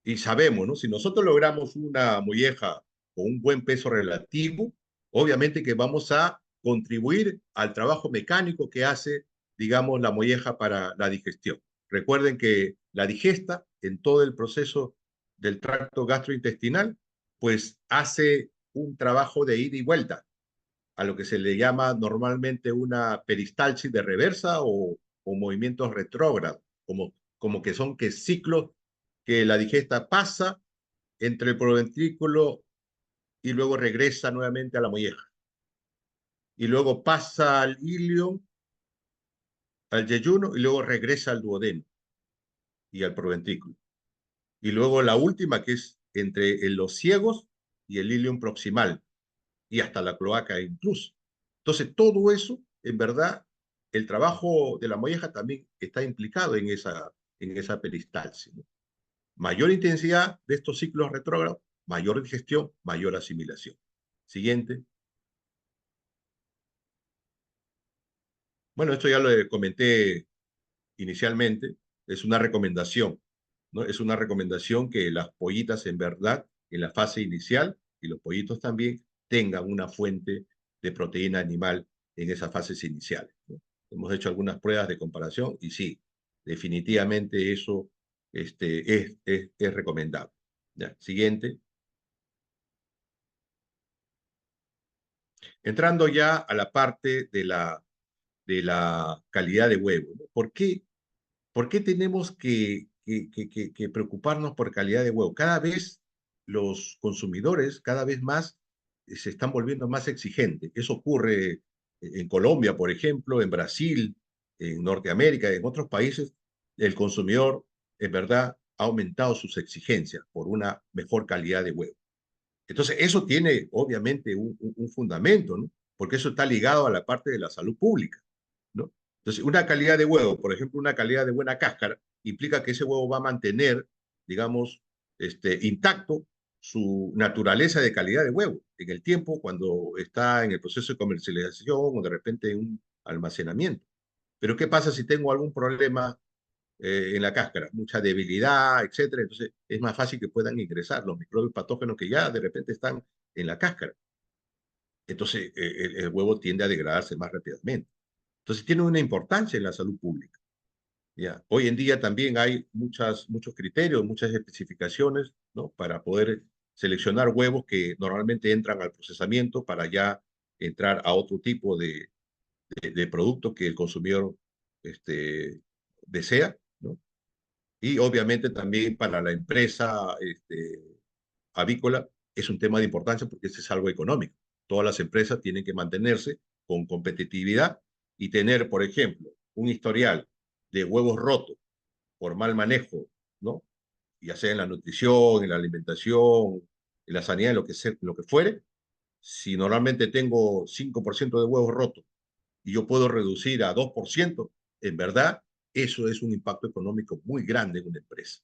Y sabemos, ¿no? Si nosotros logramos una molleja con un buen peso relativo, obviamente que vamos a contribuir al trabajo mecánico que hace, digamos, la molleja para la digestión. Recuerden que la digesta, en todo el proceso del tracto gastrointestinal, pues hace un trabajo de ida y vuelta, a lo que se le llama normalmente una peristalsis de reversa o movimientos retrógrados, como que son que ciclos que la digesta pasa entre el proventrículo y luego regresa nuevamente a la molleja. Y luego pasa al ilion, al yeyuno, y luego regresa al duodeno y al proventrículo. Y luego la última, que es entre los ciegos y el ilion proximal, y hasta la cloaca incluso. Entonces, todo eso, en verdad, el trabajo de la molleja también está implicado en esa peristalsis, ¿no? Mayor intensidad de estos ciclos retrógrados, mayor digestión, mayor asimilación. Siguiente. Bueno, esto ya lo comenté inicialmente, es una recomendación, ¿no? Es una recomendación que las pollitas en verdad, en la fase inicial, y los pollitos también, tengan una fuente de proteína animal en esas fases iniciales, ¿no? Hemos hecho algunas pruebas de comparación y sí, definitivamente eso es recomendable. Ya, siguiente. Entrando ya a la parte de la calidad de huevo, ¿no? ¿Por qué tenemos que preocuparnos por calidad de huevo? Cada vez los consumidores, cada vez más, se están volviendo más exigentes. Eso ocurre en Colombia, por ejemplo, en Brasil, en Norteamérica, en otros países. El consumidor, en verdad, ha aumentado sus exigencias por una mejor calidad de huevo. Entonces, eso tiene obviamente un fundamento, ¿no? Porque eso está ligado a la parte de la salud pública, ¿no? Entonces, una calidad de huevo, por ejemplo, una calidad de buena cáscara, implica que ese huevo va a mantener, digamos, intacto su naturaleza de calidad de huevo en el tiempo cuando está en el proceso de comercialización o de repente en un almacenamiento. Pero ¿qué pasa si tengo algún problema en la cáscara, mucha debilidad, etcétera? Entonces es más fácil que puedan ingresar los microbios patógenos que ya de repente están en la cáscara. Entonces el huevo tiende a degradarse más rápidamente. Entonces tiene una importancia en la salud pública. ¿Ya? Hoy en día también hay muchos criterios, muchas especificaciones, ¿no? Para poder seleccionar huevos que normalmente entran al procesamiento para ya entrar a otro tipo de producto que el consumidor desea, ¿no? Y obviamente también para la empresa avícola es un tema de importancia porque este es algo económico. Todas las empresas tienen que mantenerse con competitividad y tener, por ejemplo, un historial de huevos rotos por mal manejo, ¿no? Ya sea en la nutrición, en la alimentación, en la sanidad, lo que fuere. Si normalmente tengo 5% de huevos rotos y yo puedo reducir a 2%, en verdad, eso es un impacto económico muy grande en una empresa,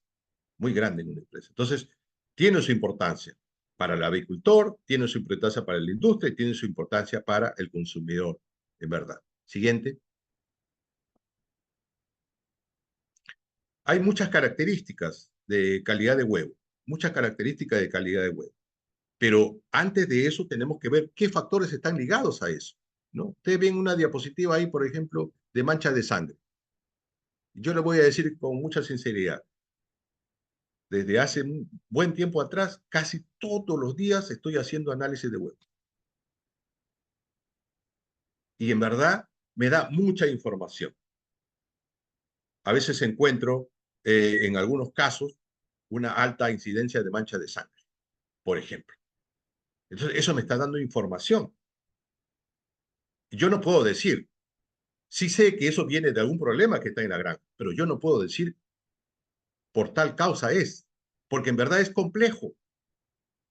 muy grande en una empresa. Entonces, tiene su importancia para el avicultor, tiene su importancia para la industria y tiene su importancia para el consumidor, en verdad. Siguiente. Hay muchas características de calidad de huevo. muchas características de calidad de huevo. Pero antes de eso tenemos que ver qué factores están ligados a eso, ¿no? Ustedes ven una diapositiva ahí, por ejemplo, de mancha de sangre. Yo le voy a decir con mucha sinceridad, desde hace un buen tiempo atrás, casi todos los días estoy haciendo análisis de huevo. Y en verdad me da mucha información. A veces encuentro, en algunos casos, una alta incidencia de mancha de sangre, por ejemplo. Entonces, eso me está dando información. Yo no puedo decir, sí sé que eso viene de algún problema que está en la granja, pero yo no puedo decir por tal causa es, porque en verdad es complejo.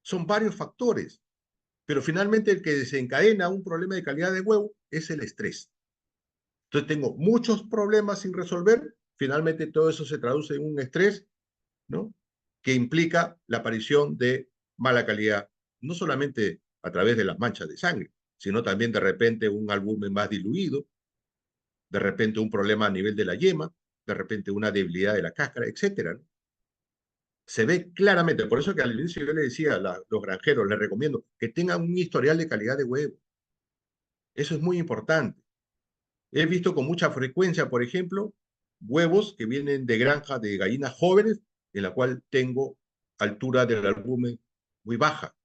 Son varios factores, pero finalmente el que desencadena un problema de calidad de huevo es el estrés. Entonces tengo muchos problemas sin resolver, finalmente todo eso se traduce en un estrés, ¿no? Que implica la aparición de mala calidad, no solamente a través de las manchas de sangre, sino también de repente un albumen más diluido, de repente un problema a nivel de la yema, de repente una debilidad de la cáscara, etcétera, ¿no? Se ve claramente, por eso que al inicio yo le decía a los granjeros, les recomiendo que tengan un historial de calidad de huevo. Eso es muy importante. He visto con mucha frecuencia, por ejemplo, huevos que vienen de granja de gallinas jóvenes, en la cual tengo altura del albumen muy baja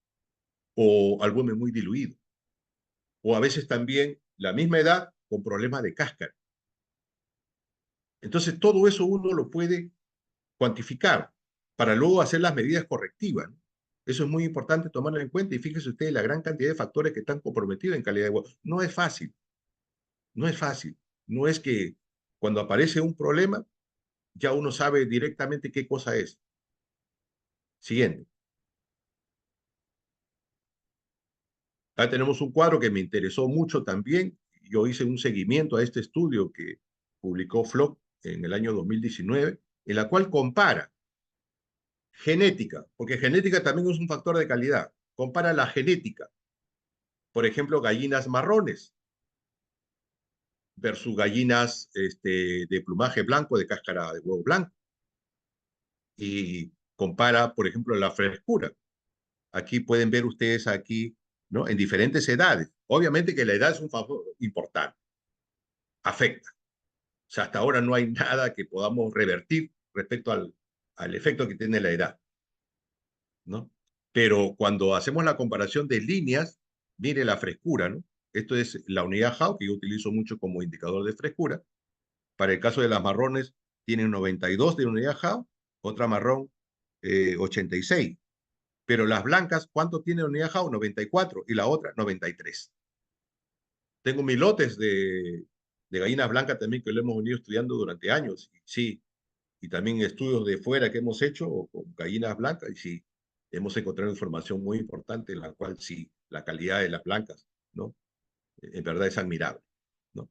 o albumen muy diluido. O a veces también la misma edad con problemas de cáscara. Entonces, todo eso uno lo puede cuantificar para luego hacer las medidas correctivas, ¿no? Eso es muy importante tomarlo en cuenta y fíjese usted la gran cantidad de factores que están comprometidos en calidad de huevo. No es fácil, no es fácil. No es que cuando aparece un problema ya uno sabe directamente qué cosa es. Siguiente. Acá tenemos un cuadro que me interesó mucho también. Yo hice un seguimiento a este estudio que publicó Flock en el año 2019, en la cual compara genética, porque genética también es un factor de calidad. Compara la genética, por ejemplo, gallinas marrones versus gallinas de plumaje blanco, de cáscara de huevo blanco. Y compara, por ejemplo, la frescura. Aquí pueden ver ustedes aquí, ¿no? En diferentes edades. Obviamente que la edad es un factor importante, afecta. O sea, hasta ahora no hay nada que podamos revertir respecto al efecto que tiene la edad, ¿no? Pero cuando hacemos la comparación de líneas, mire la frescura, ¿no? Esto es la unidad Howe, que yo utilizo mucho como indicador de frescura. Para el caso de las marrones, tienen 92 de unidad Howe, otra marrón 86. Pero las blancas, ¿cuánto tiene unidad Howe? 94 y la otra 93. Tengo mis lotes de gallinas blancas también que lo hemos venido estudiando durante años. Sí, y también estudios de fuera que hemos hecho con gallinas blancas, y sí, hemos encontrado información muy importante en la cual sí, la calidad de las blancas, ¿no? En verdad es admirable, ¿no?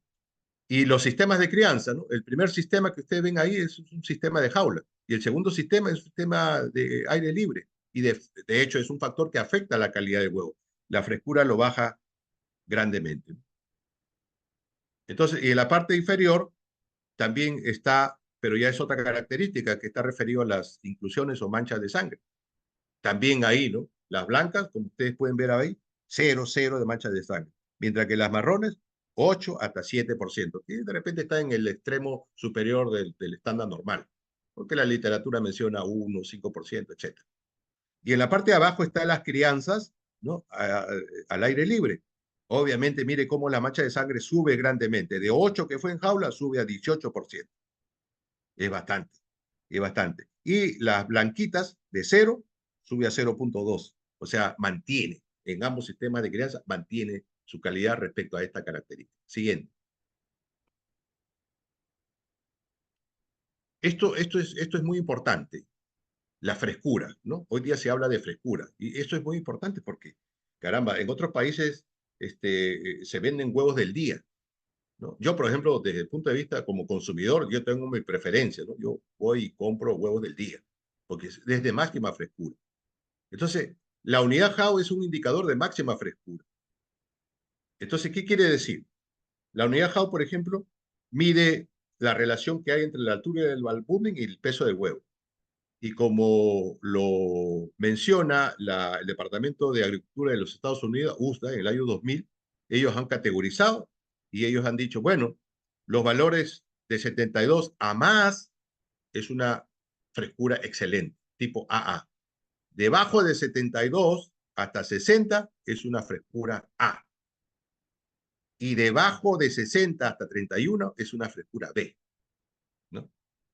Y los sistemas de crianza, ¿no? El primer sistema que ustedes ven ahí es un sistema de jaula, y el segundo sistema es un sistema de aire libre, y de hecho es un factor que afecta la calidad del huevo. La frescura lo baja grandemente. Entonces, y en la parte inferior también está, pero ya es otra característica que está referido a las inclusiones o manchas de sangre. También ahí, ¿no? Las blancas, como ustedes pueden ver ahí, 0 de manchas de sangre. Mientras que las marrones, 8 hasta 7%, que de repente está en el extremo superior del estándar normal, porque la literatura menciona 1, 5%, etc. Y en la parte de abajo están las crianzas, ¿no? Al aire libre. Obviamente, mire cómo la mancha de sangre sube grandemente. De 8 que fue en jaula, sube a 18%. Es bastante, es bastante. Y las blanquitas de 0 sube a 0.2. O sea, mantiene, en ambos sistemas de crianza, mantiene su calidad respecto a esta característica. Siguiente. Esto es muy importante, la frescura, ¿no? Hoy día se habla de frescura. Y esto es muy importante porque, caramba, en otros países se venden huevos del día, ¿no? Yo, por ejemplo, desde el punto de vista como consumidor, yo tengo mi preferencia, ¿no? Yo voy y compro huevos del día, porque es desde máxima frescura. Entonces, la unidad Howe es un indicador de máxima frescura. Entonces, ¿qué quiere decir? La unidad Howe, por ejemplo, mide la relación que hay entre la altura del albumen y el peso del huevo. Y como lo menciona el Departamento de Agricultura de los Estados Unidos, USDA, en el año 2000, ellos han categorizado y ellos han dicho, bueno, los valores de 72 a más es una frescura excelente, tipo AA. Debajo de 72 hasta 60 es una frescura A. Y debajo de 60 hasta 31 es una frescura B, ¿no?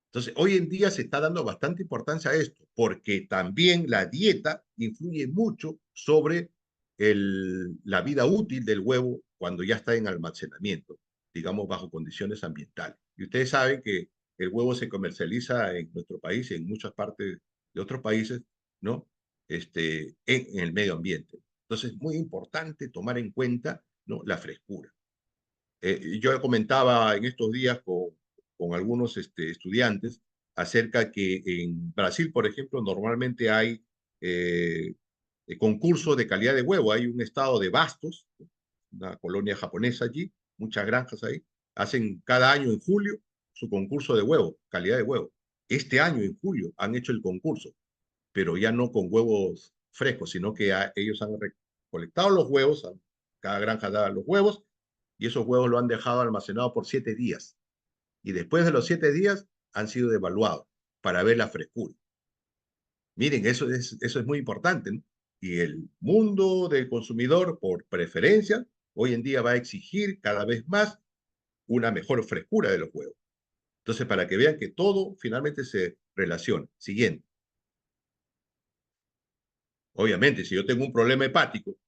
Entonces, hoy en día se está dando bastante importancia a esto, porque también la dieta influye mucho sobre la vida útil del huevo cuando ya está en almacenamiento, digamos, bajo condiciones ambientales. Y ustedes saben que el huevo se comercializa en nuestro país y en muchas partes de otros países, ¿no? En el medio ambiente. Entonces, es muy importante tomar en cuenta, ¿no?, la frescura. Yo comentaba en estos días con algunos estudiantes acerca que en Brasil, por ejemplo, normalmente hay concurso de calidad de huevo. Hay un estado de Bastos, una colonia japonesa allí, muchas granjas ahí, hacen cada año en julio su concurso de huevo, calidad de huevo. Este año, en julio, han hecho el concurso, pero ya no con huevos frescos, sino que ellos han recolectado los huevos, cada granja da los huevos, y esos huevos lo han dejado almacenado por 7 días. Y después de los 7 días han sido devaluados para ver la frescura. Miren, eso es muy importante, ¿no? Y el mundo del consumidor, por preferencia, hoy en día va a exigir cada vez más una mejor frescura de los huevos. Entonces, para que vean que todo finalmente se relaciona. Siguiente. Obviamente, si yo tengo un problema hepático,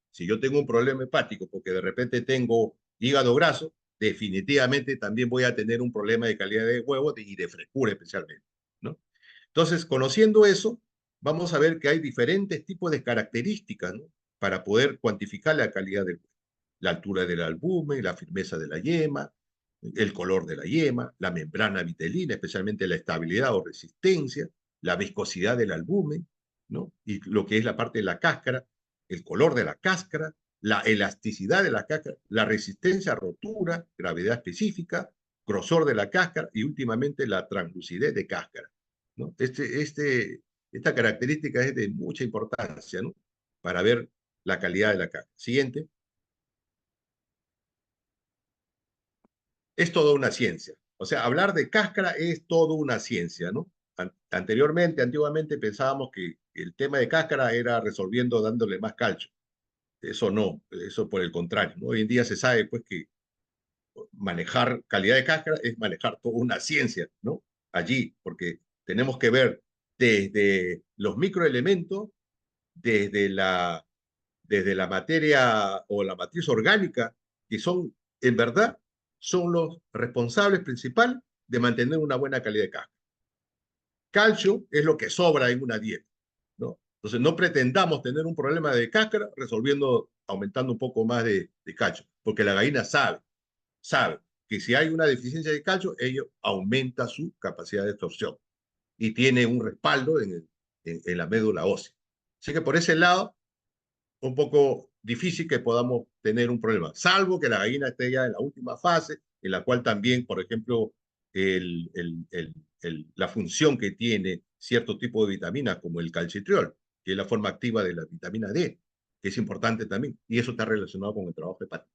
porque de repente tengo hígado graso, definitivamente también voy a tener un problema de calidad de huevo y de frescura especialmente, ¿no? Entonces, conociendo eso, vamos a ver que hay diferentes tipos de características, ¿no?, para poder cuantificar la calidad del huevo. La altura del albumen, la firmeza de la yema, el color de la yema, la membrana vitelina, especialmente la estabilidad o resistencia, la viscosidad del albumen, ¿no?, y lo que es la parte de la cáscara, el color de la cáscara, la elasticidad de la cáscara, la resistencia a rotura, gravedad específica, grosor de la cáscara y últimamente la translucidez de cáscara, ¿no? Esta característica es de mucha importancia, ¿no?, para ver la calidad de la cáscara. Siguiente. Es toda una ciencia. O sea, hablar de cáscara es toda una ciencia, ¿no? Antiguamente pensábamos que el tema de cáscara era resolviendo dándole más calcio. Eso no, eso por el contrario, ¿no? Hoy en día se sabe, pues, que manejar calidad de cáscara es manejar toda una ciencia, ¿no? Allí, porque tenemos que ver desde los microelementos, desde la, desde la materia o la matriz orgánica, que son, en verdad, son los responsables principales de mantener una buena calidad de cáscara. Calcio es lo que sobra en una dieta, ¿no? Entonces, no pretendamos tener un problema de cáscara resolviendo, aumentando un poco más de calcio, porque la gallina sabe que si hay una deficiencia de calcio, ello aumenta su capacidad de absorción y tiene un respaldo en la médula ósea. Así que por ese lado, un poco difícil que podamos tener un problema, salvo que la gallina esté ya en la última fase, en la cual también, por ejemplo, la función que tiene cierto tipo de vitaminas, como el calcitriol, que es la forma activa de la vitamina D, que es importante también, y eso está relacionado con el trabajo hepático.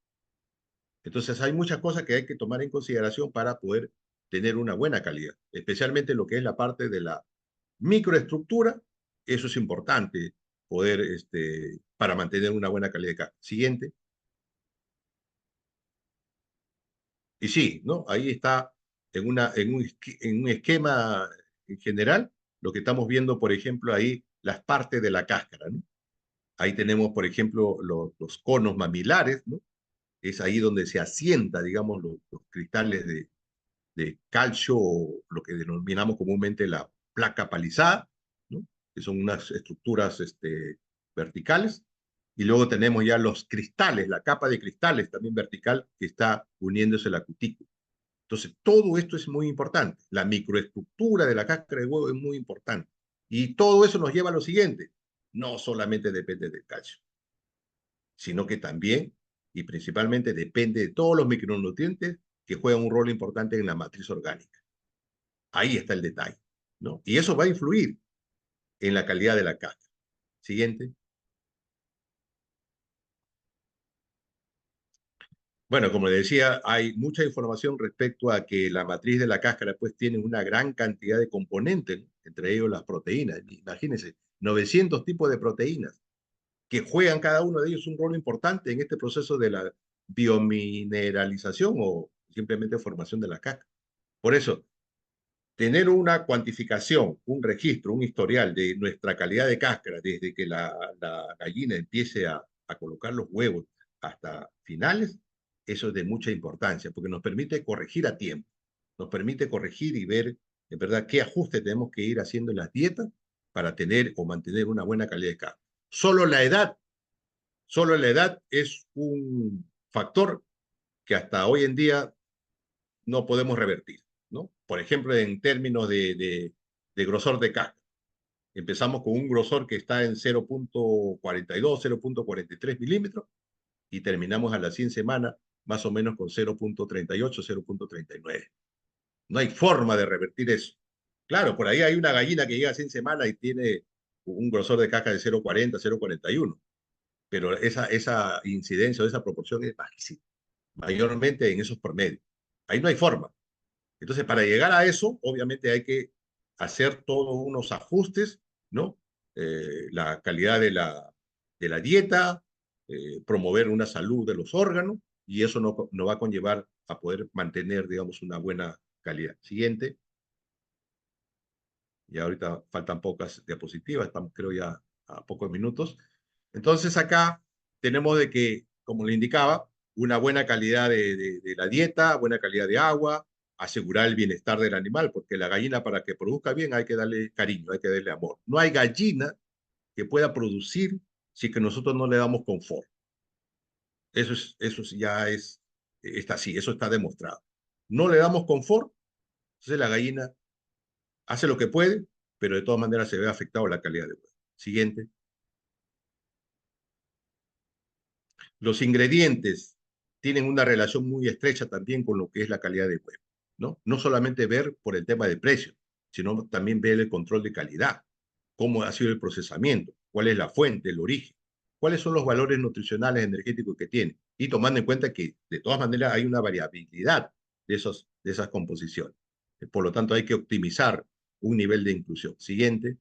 Entonces, hay muchas cosas que hay que tomar en consideración para poder tener una buena calidad, especialmente lo que es la parte de la microestructura. Eso es importante poder, para mantener una buena calidad de carne. Siguiente. Y sí, ¿no? Ahí está en un esquema en general, lo que estamos viendo, por ejemplo, ahí las partes de la cáscara, ¿no? Ahí tenemos, por ejemplo, los conos mamilares, ¿no? Es ahí donde se asienta, digamos, los cristales de calcio, o lo que denominamos comúnmente la placa palizada, ¿no?, que son unas estructuras verticales. Y luego tenemos ya los cristales, la capa de cristales también vertical que está uniéndose a la cutícula. Entonces, todo esto es muy importante. La microestructura de la cáscara de huevo es muy importante. Y todo eso nos lleva a lo siguiente. No solamente depende del calcio, sino que también y principalmente depende de todos los micronutrientes que juegan un rol importante en la matriz orgánica. Ahí está el detalle, ¿no? Y eso va a influir. en la calidad de la cáscara. Siguiente. Bueno, como le decía, hay mucha información respecto a que la matriz de la cáscara pues tiene una gran cantidad de componentes, ¿no? Entre ellos las proteínas. Imagínense, 900 tipos de proteínas que juegan cada uno de ellos un rol importante en este proceso de la biomineralización o simplemente formación de la cáscara. Por eso, tener una cuantificación, un registro, un historial de nuestra calidad de cáscara desde que la gallina empiece a colocar los huevos hasta finales, eso es de mucha importancia porque nos permite corregir a tiempo, nos permite corregir y ver en verdad qué ajustes tenemos que ir haciendo en las dietas para tener o mantener una buena calidad de cáscara. Solo la edad es un factor que hasta hoy en día no podemos revertir, ¿no? Por ejemplo, en términos de grosor de cáscara. Empezamos con un grosor que está en 0.42, 0.43 milímetros y terminamos a las 100 semanas más o menos con 0.38, 0.39. No hay forma de revertir eso. Claro, por ahí hay una gallina que llega a 100 semanas y tiene un grosor de cáscara de 0.40, 0.41, pero esa incidencia o esa proporción es bajísima, mayormente en esos promedios. Ahí no hay forma. Entonces, para llegar a eso, obviamente hay que hacer todos unos ajustes, ¿no? La calidad de la dieta, promover una salud de los órganos, y eso no va a conllevar a poder mantener, digamos, una buena calidad. Siguiente. Y ahorita faltan pocas diapositivas, estamos creo ya a pocos minutos. Entonces acá tenemos de que, como le indicaba, una buena calidad de la dieta, buena calidad de agua, asegurar el bienestar del animal, porque la gallina para que produzca bien hay que darle cariño, hay que darle amor. No hay gallina que pueda producir si que nosotros no le damos confort. Ya está así, eso está demostrado. No le damos confort, entonces la gallina hace lo que puede, pero de todas maneras se ve afectado la calidad de huevo. Siguiente. Los ingredientes tienen una relación muy estrecha también con lo que es la calidad de huevo, ¿no? No solamente ver por el tema de precio, sino también ver el control de calidad, cómo ha sido el procesamiento, cuál es la fuente, el origen, cuáles son los valores nutricionales energéticos que tiene, y tomando en cuenta que de todas maneras hay una variabilidad de esas composiciones. Por lo tanto, hay que optimizar un nivel de inclusión. Siguiente.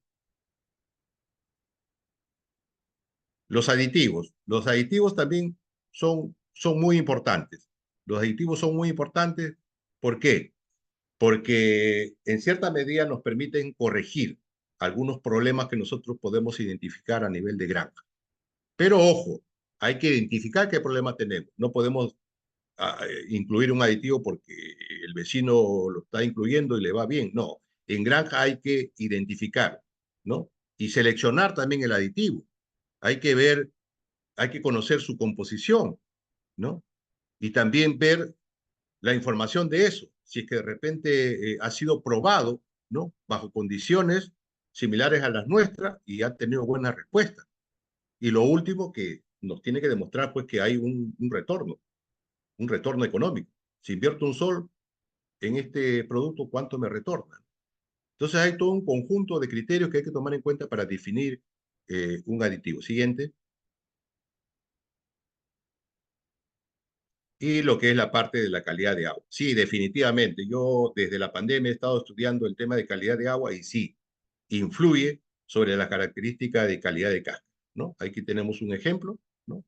Los aditivos también son muy importantes. Los aditivos son muy importantes. ¿Por qué? Porque en cierta medida nos permiten corregir algunos problemas que nosotros podemos identificar a nivel de granja. Pero ojo, hay que identificar qué problema tenemos. No podemos incluir un aditivo porque el vecino lo está incluyendo y le va bien. No, en granja hay que identificar, ¿no? Y seleccionar también el aditivo. Hay que ver, hay que conocer su composición, ¿no? Y también ver la información de eso, si es que de repente ha sido probado, ¿no? Bajo condiciones similares a las nuestras y ha tenido buena respuesta. Y lo último que nos tiene que demostrar, pues, que hay un retorno económico. Si invierto un sol en este producto, ¿cuánto me retorna? Entonces hay todo un conjunto de criterios que hay que tomar en cuenta para definir un aditivo. Siguiente. Y lo que es la parte de la calidad de agua. Sí, definitivamente. Yo desde la pandemia he estado estudiando el tema de calidad de agua y sí, influye sobre la característica de calidad de cáscara, ¿no? Aquí tenemos un ejemplo, ¿no?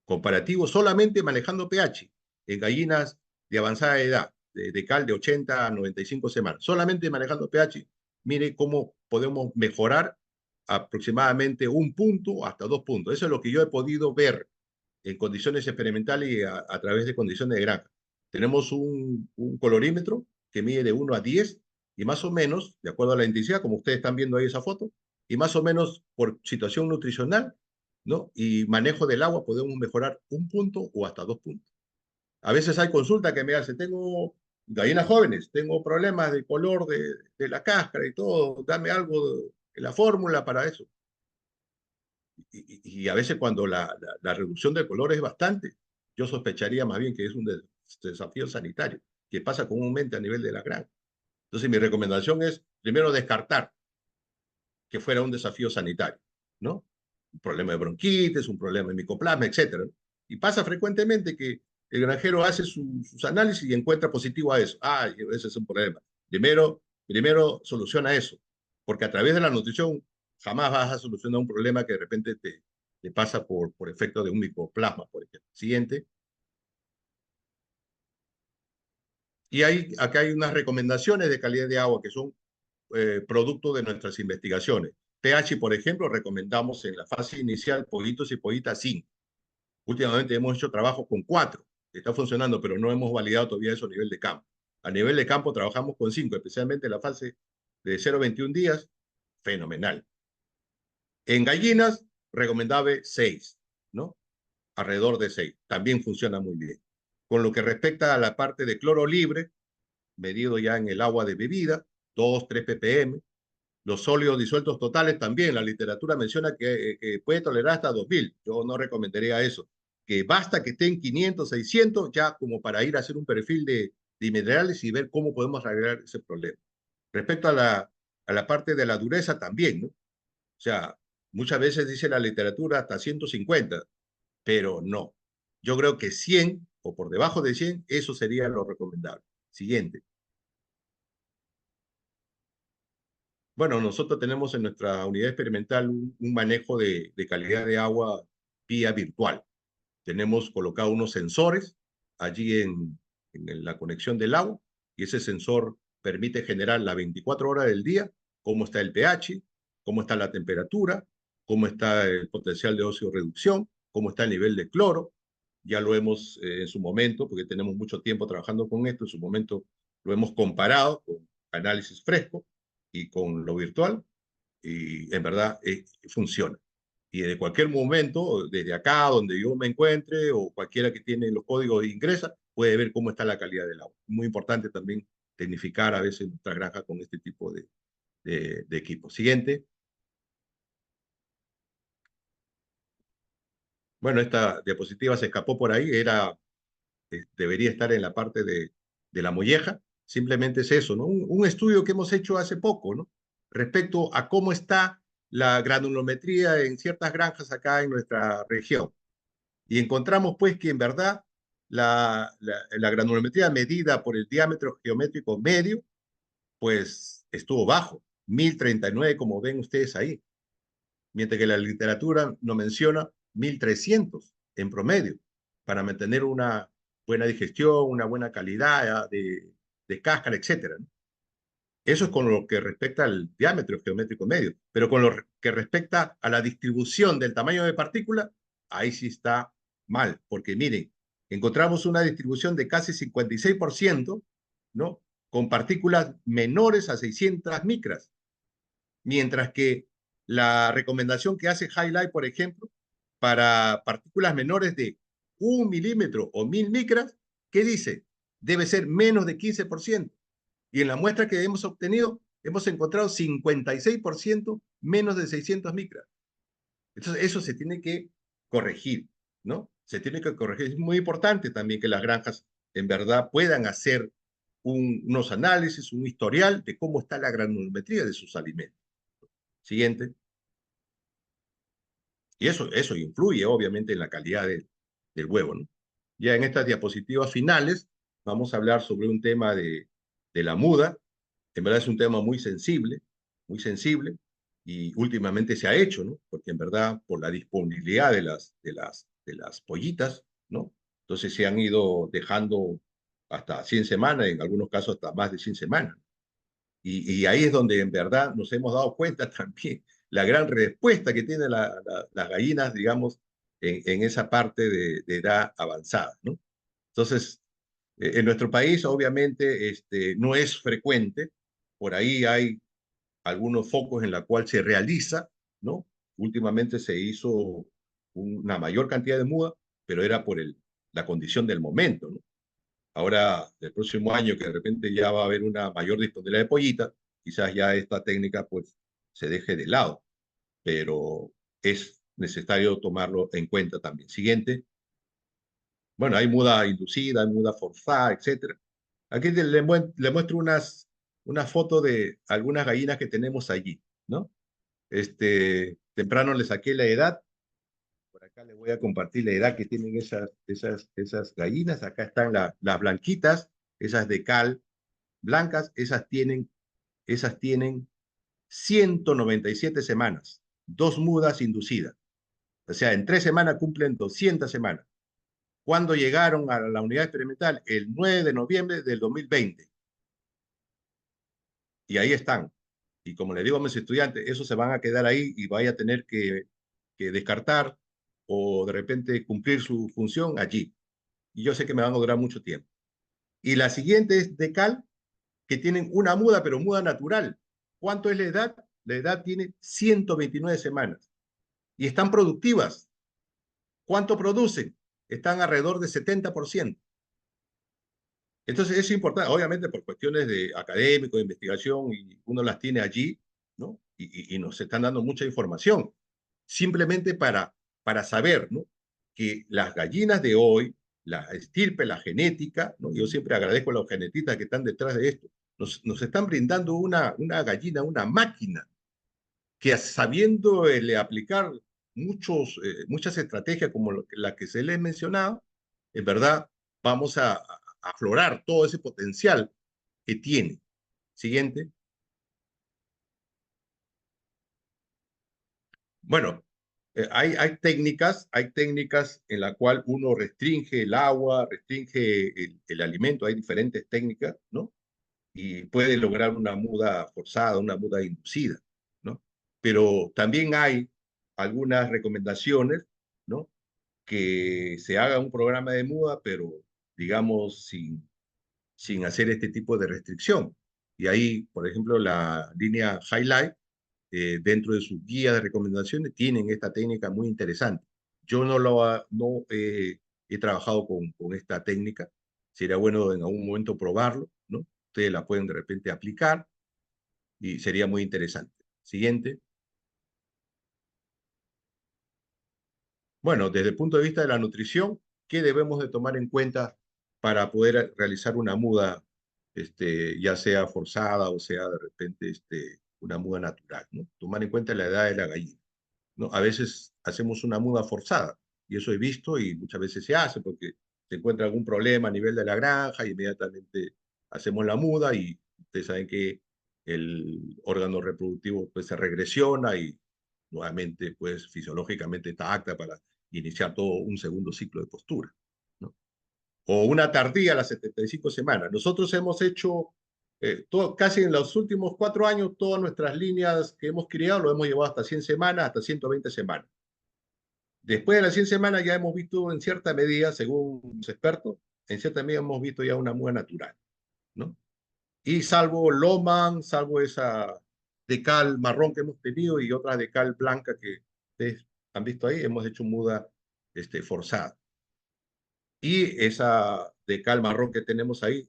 Comparativo solamente manejando pH en gallinas de avanzada edad, de cal de 80 a 95 semanas. Solamente manejando pH, mire cómo podemos mejorar aproximadamente 1 punto hasta 2 puntos. Eso es lo que yo he podido ver en condiciones experimentales y a través de condiciones de granja. Tenemos un colorímetro que mide de 1 a 10 y más o menos, de acuerdo a la intensidad, como ustedes están viendo ahí esa foto, y más o menos por situación nutricional, ¿no? Y manejo del agua podemos mejorar 1 punto o hasta 2 puntos. A veces hay consulta que me hace, tengo gallinas jóvenes, tengo problemas de color de la cáscara y todo, dame algo de la fórmula para eso. Y a veces cuando la reducción del color es bastante, yo sospecharía más bien que es un desafío sanitario, que pasa comúnmente a nivel de la granja. Entonces mi recomendación es, primero, descartar que fuera un desafío sanitario, ¿no? Un problema de bronquitis, un problema de micoplasma, etcétera. Y pasa frecuentemente que el granjero hace sus análisis y encuentra positivo a eso. Ah, ese es un problema. Primero soluciona eso, porque a través de la nutrición jamás vas a solucionar un problema que de repente te pasa por efecto de un micoplasma, por ejemplo. Siguiente. Y acá hay unas recomendaciones de calidad de agua que son producto de nuestras investigaciones. pH, por ejemplo, recomendamos en la fase inicial pollitos y pollitas 5. Últimamente hemos hecho trabajo con 4, que está funcionando, pero no hemos validado todavía eso a nivel de campo. A nivel de campo trabajamos con 5, especialmente en la fase de 0 a 21 días, fenomenal. En gallinas, recomendable 6, ¿no? Alrededor de 6. También funciona muy bien. Con lo que respecta a la parte de cloro libre, medido ya en el agua de bebida, 2, 3 ppm. Los sólidos disueltos totales también, la literatura menciona que puede tolerar hasta 2000. Yo no recomendaría eso. Que basta que estén 500, 600 ya como para ir a hacer un perfil de minerales y ver cómo podemos arreglar ese problema. Respecto a la parte de la dureza también, ¿no? O sea, muchas veces dice la literatura hasta 150, pero no. Yo creo que 100 o por debajo de 100, eso sería lo recomendable. Siguiente. Bueno, nosotros tenemos en nuestra unidad experimental un manejo de calidad de agua vía virtual. Tenemos colocados unos sensores allí en la conexión del agua y ese sensor permite generar las 24 horas del día cómo está el pH, cómo está la temperatura, cómo está el potencial de óseo-reducción, cómo está el nivel de cloro. Ya lo hemos en su momento, porque tenemos mucho tiempo trabajando con esto, en su momento lo hemos comparado con análisis fresco y con lo virtual y en verdad funciona. Y de cualquier momento, desde acá, donde yo me encuentre, o cualquiera que tiene los códigos de ingresa, puede ver cómo está la calidad del agua. Muy importante también tecnificar a veces nuestra granja con este tipo de equipo. Siguiente. Bueno, esta diapositiva se escapó por ahí, debería estar en la parte de la molleja. Simplemente es eso, ¿no? Un estudio que hemos hecho hace poco, ¿no? Respecto a cómo está la granulometría en ciertas granjas acá en nuestra región. Y encontramos pues que en verdad la granulometría medida por el diámetro geométrico medio, pues estuvo bajo, 1039 como ven ustedes ahí, mientras que la literatura nos menciona 1300 en promedio para mantener una buena digestión, una buena calidad de cáscara, etcétera, ¿no? Eso es con lo que respecta al diámetro geométrico medio, pero con lo que respecta a la distribución del tamaño de partícula, ahí sí está mal, porque miren, encontramos una distribución de casi 56%, ¿no? Con partículas menores a 600 micras, mientras que la recomendación que hace Highlight, por ejemplo, para partículas menores de 1 milímetro o 1000 micras, ¿qué dice? Debe ser menos de 15%. Y en la muestra que hemos obtenido, hemos encontrado 56% menos de 600 micras. Entonces, eso se tiene que corregir, ¿no? Se tiene que corregir. Es muy importante también que las granjas en verdad puedan hacer unos análisis, un historial de cómo está la granulometría de sus alimentos. Siguiente. Y eso influye obviamente en la calidad del huevo, ¿no? Ya en estas diapositivas finales vamos a hablar sobre un tema de la muda. En verdad es un tema muy sensible, y últimamente se ha hecho, ¿no? Porque en verdad, por la disponibilidad de las pollitas, ¿no? Entonces se han ido dejando hasta 100 semanas, en algunos casos hasta más de 100 semanas. Y ahí es donde en verdad nos hemos dado cuenta también la gran respuesta que tienen las gallinas, digamos, en esa parte de edad avanzada, ¿no? Entonces, en nuestro país, obviamente, no es frecuente. Por ahí hay algunos focos en la cual se realiza, ¿no? Últimamente se hizo una mayor cantidad de muda, pero era por la condición del momento, ¿no? Ahora, el próximo año, que de repente ya va a haber una mayor disponibilidad de pollita, quizás ya esta técnica pues se deje de lado, pero es necesario tomarlo en cuenta también. Siguiente. Bueno, hay muda inducida, hay muda forzada, etcétera. Aquí le muestro unas fotos de algunas gallinas que tenemos allí, ¿no? Temprano le saqué la edad. Por acá les voy a compartir la edad que tienen esas gallinas. Acá están las blanquitas, esas de cal blancas, esas tienen 197 semanas, 2 mudas inducidas. O sea, en 3 semanas cumplen 200 semanas. ¿Cuándo llegaron a la unidad experimental? El 9 de noviembre del 2020. Y ahí están. Y como le digo a mis estudiantes, esos se van a quedar ahí y vaya a tener que descartar o de repente cumplir su función allí. Y yo sé que me van a durar mucho tiempo. Y la siguiente es de cal, que tienen una muda, pero muda natural. ¿Cuánto es la edad? La edad tiene 129 semanas. Y están productivas. ¿Cuánto producen? Están alrededor de 70%. Entonces es importante, obviamente por cuestiones de académico, de investigación, y uno las tiene allí, ¿no? Y nos están dando mucha información, simplemente para saber, ¿no? Que las gallinas de hoy, la estirpe, la genética, ¿no? Yo siempre agradezco a los genetistas que están detrás de esto, nos están brindando una gallina, una máquina, que sabiendo aplicar muchas estrategias como la que se le he mencionado, en verdad vamos a aflorar todo ese potencial que tiene. Siguiente. Bueno, hay técnicas en la cual uno restringe el agua, restringe el alimento, hay diferentes técnicas, ¿no? Y puede lograr una muda forzada, una muda inducida, ¿no? Pero también hay algunas recomendaciones, ¿no? Que se haga un programa de muda, pero digamos sin hacer este tipo de restricción. Y ahí, por ejemplo, la línea Highlight, dentro de su guía de recomendaciones, tienen esta técnica muy interesante. Yo no he trabajado con esta técnica. Sería bueno en algún momento probarlo, ¿no? Ustedes la pueden de repente aplicar y sería muy interesante. Siguiente. Bueno, desde el punto de vista de la nutrición, ¿qué debemos de tomar en cuenta para poder realizar una muda, ya sea forzada o sea de repente una muda natural, ¿no? Tomar en cuenta la edad de la gallina, ¿no? A veces hacemos una muda forzada y eso he visto y muchas veces se hace porque se encuentra algún problema a nivel de la granja y inmediatamente hacemos la muda y ustedes saben que el órgano reproductivo pues se regresiona y nuevamente pues fisiológicamente está apta para iniciar todo un segundo ciclo de postura, ¿no? O una tardía a las 75 semanas. Nosotros hemos hecho casi en los últimos 4 años todas nuestras líneas que hemos criado lo hemos llevado hasta 100 semanas, hasta 120 semanas. Después de las 100 semanas ya hemos visto en cierta medida, según los expertos, en cierta medida hemos visto ya una muda natural, ¿no? Y salvo Loman, salvo esa de cal marrón que hemos tenido y otras de cal blanca que ustedes han visto ahí, hemos hecho muda forzada. Y esa de cal marrón que tenemos ahí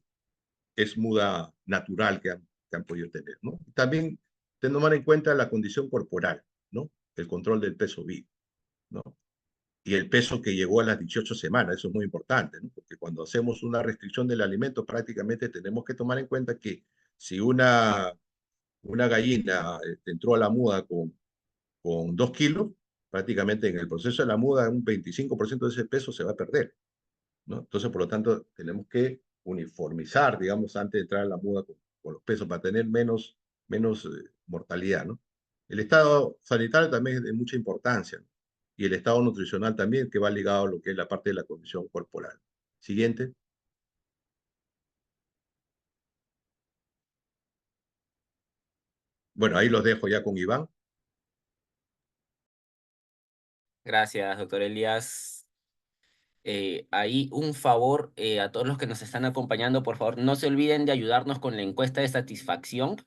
es muda natural que han podido tener, ¿no? También tomar en cuenta la condición corporal, ¿no? El control del peso vivo, ¿no? Y el peso que llegó a las 18 semanas, eso es muy importante, ¿no? Porque cuando hacemos una restricción del alimento, prácticamente tenemos que tomar en cuenta que si una gallina entró a la muda con 2 kilos, prácticamente en el proceso de la muda un 25% de ese peso se va a perder, ¿no? Entonces, por lo tanto, tenemos que uniformizar, digamos, antes de entrar a la muda con los pesos para tener menos mortalidad, ¿no? El estado sanitario también es de mucha importancia, ¿no? Y el estado nutricional también, que va ligado a lo que es la parte de la condición corporal. Siguiente. Bueno, ahí los dejo ya con Iván. Gracias, doctor Elías. Ahí un favor a todos los que nos están acompañando, por favor, no se olviden de ayudarnos con la encuesta de satisfacción.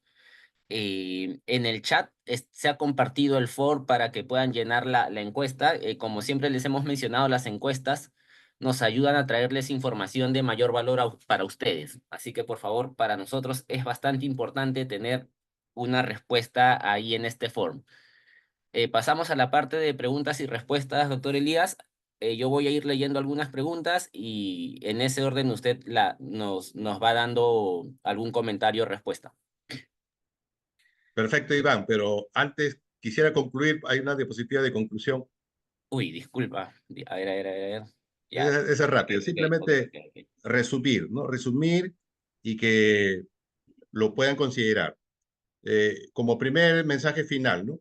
En el chat se ha compartido el form para que puedan llenar la encuesta. Como siempre les hemos mencionado, las encuestas nos ayudan a traerles información de mayor valor para ustedes. Así que, por favor, para nosotros es bastante importante tener una respuesta ahí en este form. Pasamos a la parte de preguntas y respuestas, doctor Elías. Yo voy a ir leyendo algunas preguntas y en ese orden usted nos va dando algún comentario o respuesta. Perfecto, Iván, pero antes quisiera concluir, hay una diapositiva de conclusión. Uy, disculpa. A ver. Ya. Esa es Ok, rápido, simplemente ok. resumir, ¿no? Resumir y que lo puedan considerar. Como primer mensaje final, ¿no?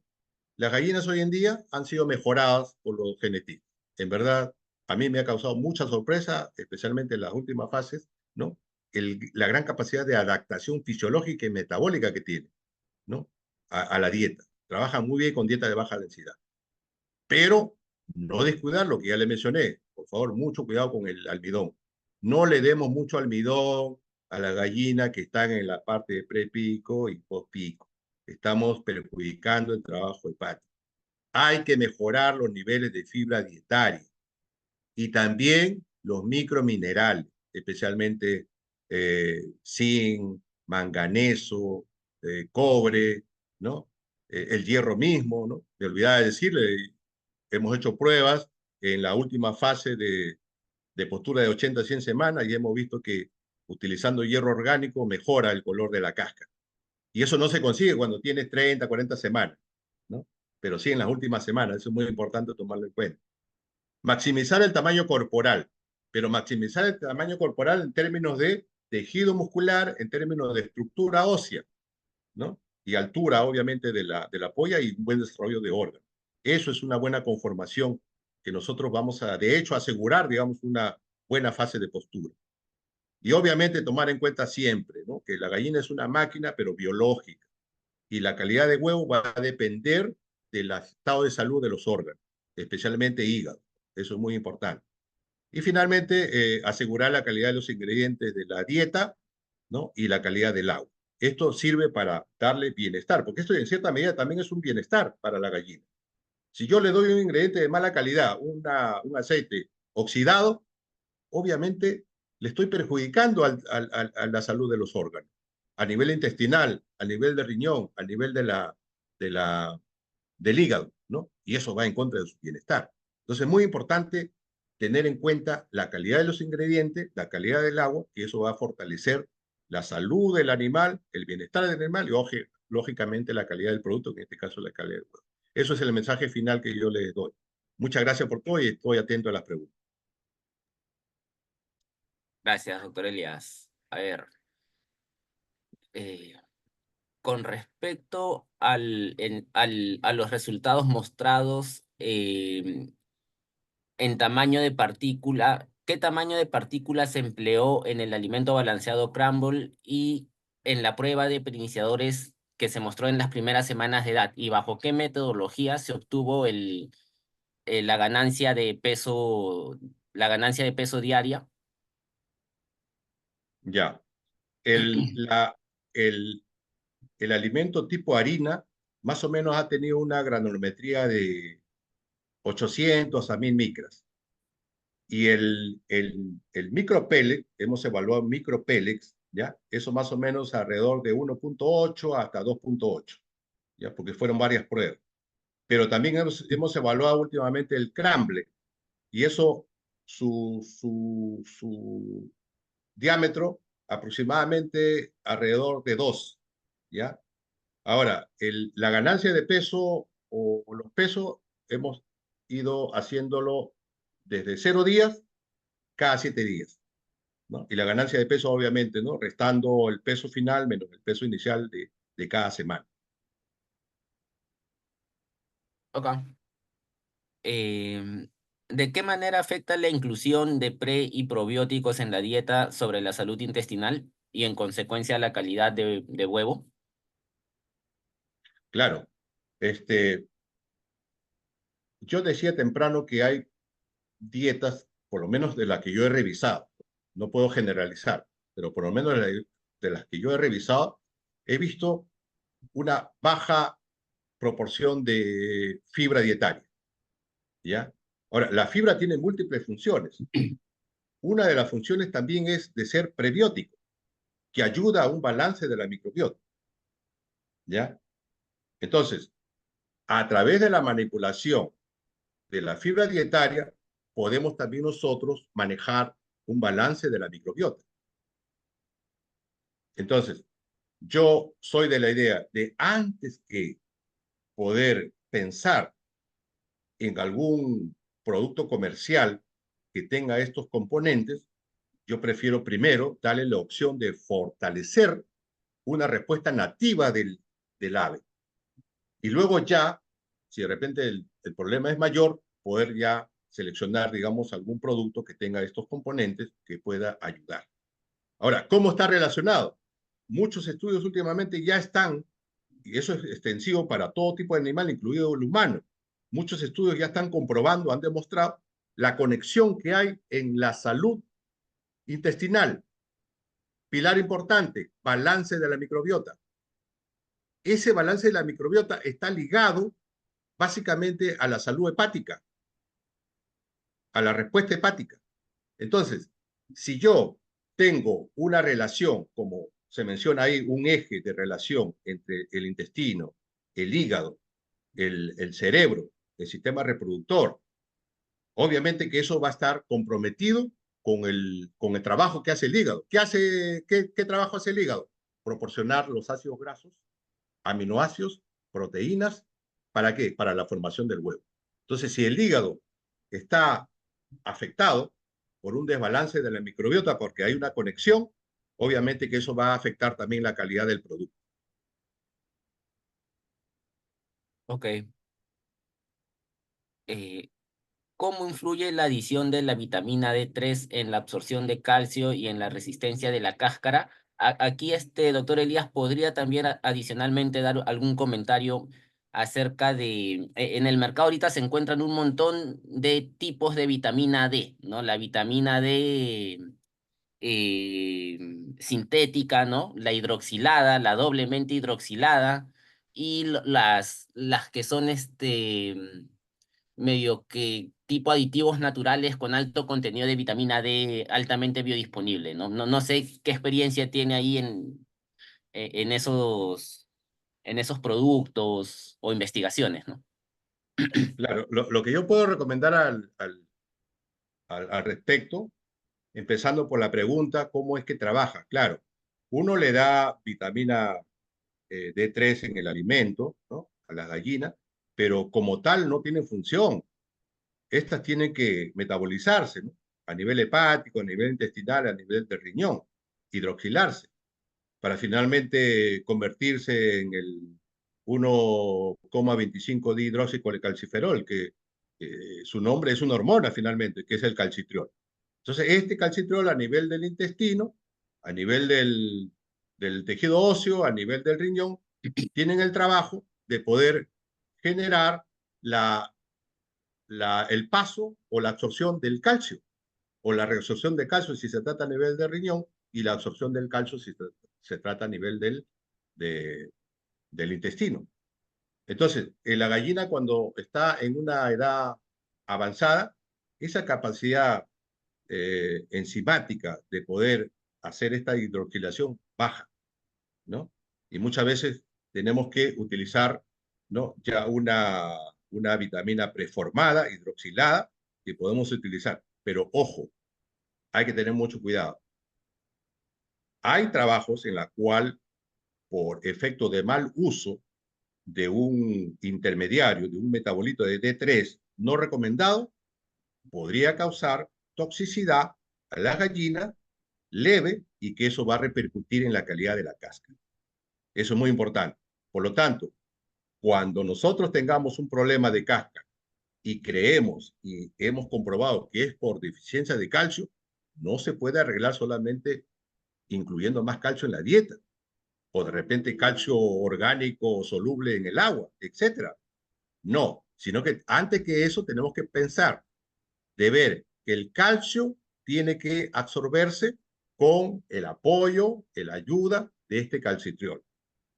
Las gallinas hoy en día han sido mejoradas por los genetistas. En verdad, a mí me ha causado mucha sorpresa, especialmente en las últimas fases, ¿no? La gran capacidad de adaptación fisiológica y metabólica que tiene, ¿no? A la dieta. Trabajan muy bien con dieta de baja densidad. Pero no descuidar lo que ya le mencioné. Por favor, mucho cuidado con el almidón. No le demos mucho almidón a la gallina que están en la parte de prepico y postpico. Estamos perjudicando el trabajo hepático. Hay que mejorar los niveles de fibra dietaria y también los microminerales, especialmente zinc, manganeso, cobre, ¿no? El hierro mismo, ¿no? Me olvidaba de decirle, hemos hecho pruebas en la última fase de postura de 80 a 100 semanas y hemos visto que utilizando hierro orgánico mejora el color de la cáscara. Y eso no se consigue cuando tienes 30, 40 semanas, ¿no? Pero sí en las últimas semanas, eso es muy importante tomarlo en cuenta. Maximizar el tamaño corporal, pero maximizar el tamaño corporal en términos de tejido muscular, en términos de estructura ósea, ¿no? Y altura, obviamente, de la polla y un buen desarrollo de órganos. Eso es una buena conformación que nosotros vamos a, de hecho, asegurar, digamos, una buena fase de postura. Y obviamente tomar en cuenta siempre, ¿no? Que la gallina es una máquina, pero biológica. Y la calidad de huevo va a depender del estado de salud de los órganos, especialmente hígado. Eso es muy importante. Y finalmente, asegurar la calidad de los ingredientes de la dieta, ¿no? Y la calidad del agua. Esto sirve para darle bienestar, porque esto en cierta medida también es un bienestar para la gallina. Si yo le doy un ingrediente de mala calidad, un aceite oxidado, obviamente le estoy perjudicando a la salud de los órganos, a nivel intestinal, a nivel de riñón, a nivel de la, del hígado, ¿no? Y eso va en contra de su bienestar. Entonces es muy importante tener en cuenta la calidad de los ingredientes, la calidad del agua, y eso va a fortalecer la salud del animal, el bienestar del animal y, lógicamente, la calidad del producto, en este caso la calidad del huevo. Eso es el mensaje final que yo les doy. Muchas gracias por todo y estoy atento a las preguntas. Gracias, doctor Elias. A ver, eh, con respecto a los resultados mostrados en tamaño de partícula, ¿qué tamaño de partícula se empleó en el alimento balanceado Crumble y en la prueba de preiniciadores que se mostró en las primeras semanas de edad? ¿Y bajo qué metodología se obtuvo la ganancia de peso, diaria? Ya. El, la, el, el alimento tipo harina más o menos ha tenido una granulometría de 800 a 1000 micras. Y el micropellet, hemos evaluado micropellets, ¿ya? Eso más o menos alrededor de 1.8 hasta 2.8, ¿ya? Porque fueron varias pruebas. Pero también hemos evaluado últimamente el crumble, y eso, su diámetro aproximadamente alrededor de 2, ¿ya? Ahora, la ganancia de peso o los pesos hemos ido haciéndolo desde 0 días cada 7 días, ¿no? Y la ganancia de peso, obviamente, ¿no? Restando el peso final menos el peso inicial de cada semana. Ok. Em, ¿De qué manera afecta la inclusión de pre y probióticos en la dieta sobre la salud intestinal y en consecuencia la calidad de huevo? Claro, este, yo decía temprano que hay dietas, por lo menos de las que yo he revisado, no puedo generalizar, pero por lo menos de las que yo he revisado, he visto una baja proporción de fibra dietaria, ¿ya? Ahora, la fibra tiene múltiples funciones. Una de las funciones también es de ser prebiótico, que ayuda a un balance de la microbiota, ¿ya? Entonces, a través de la manipulación de la fibra dietaria, podemos también nosotros manejar un balance de la microbiota. Entonces, yo soy de la idea de antes que poder pensar en algún producto comercial que tenga estos componentes, yo prefiero primero darle la opción de fortalecer una respuesta nativa del ave. Y luego ya, si de repente el problema es mayor, poder ya seleccionar, digamos, algún producto que tenga estos componentes que pueda ayudar. Ahora, ¿cómo está relacionado? Muchos estudios últimamente ya están, y eso es extensivo para todo tipo de animal, incluido el humano. Muchos estudios ya están comprobando, han demostrado la conexión que hay en la salud intestinal. Pilar importante, balance de la microbiota. Ese balance de la microbiota está ligado básicamente a la salud hepática, a la respuesta hepática. Entonces, si yo tengo una relación, como se menciona ahí, un eje de relación entre el intestino, el hígado, el cerebro, el sistema reproductor, obviamente que eso va a estar comprometido con el trabajo que hace el hígado. ¿Qué trabajo hace el hígado? Proporcionar los ácidos grasos, aminoácidos, proteínas, ¿para qué? Para la formación del huevo. Entonces, si el hígado está afectado por un desbalance de la microbiota porque hay una conexión, obviamente que eso va a afectar también la calidad del producto. Ok. Eh, ¿Cómo influye la adición de la vitamina D3 en la absorción de calcio y en la resistencia de la cáscara? Aquí, doctor Elías, podría también adicionalmente dar algún comentario acerca de, en el mercado ahorita se encuentran un montón de tipos de vitamina D, ¿no? La vitamina D eh, sintética, ¿no? La hidroxilada, la doblemente hidroxilada y las que son medio que tipo aditivos naturales con alto contenido de vitamina D altamente biodisponible, ¿no? No sé qué experiencia tiene ahí en en esos productos o investigaciones, ¿no? Claro, lo que yo puedo recomendar al respecto, empezando por la pregunta, ¿cómo es que trabaja? Claro, uno le da vitamina D3 en el alimento, ¿no? A las gallinas, pero como tal no tiene función. Estas tienen que metabolizarse, ¿no? A nivel hepático, a nivel intestinal, a nivel del riñón, hidroxilarse, para finalmente convertirse en el 1,25 dihidroxicolecalciferol, que su nombre es una hormona finalmente, que es el calcitriol. Entonces, este calcitriol a nivel del intestino, a nivel del tejido óseo, a nivel del riñón, tienen el trabajo de poder generar el paso o la absorción del calcio, o la reabsorción de calcio si se trata a nivel del riñón, y la absorción del calcio si se trata a nivel del intestino. Entonces, la gallina cuando está en una edad avanzada, esa capacidad enzimática de poder hacer esta hidroxilación baja, ¿no? Y muchas veces tenemos que utilizar, ¿no? Ya una vitamina preformada, hidroxilada, que podemos utilizar. Pero ojo, hay que tener mucho cuidado. Hay trabajos en la cual, por efecto de mal uso de un intermediario, de un metabolito de D3 no recomendado, podría causar toxicidad a la gallina leve y que eso va a repercutir en la calidad de la cáscara. Eso es muy importante. Por lo tanto, cuando nosotros tengamos un problema de cáscara y creemos y hemos comprobado que es por deficiencia de calcio, no se puede arreglar solamente incluyendo más calcio en la dieta, o de repente calcio orgánico soluble en el agua, etcétera. No, sino que antes que eso tenemos que pensar de ver que el calcio tiene que absorberse con el apoyo, la ayuda de este calcitriol.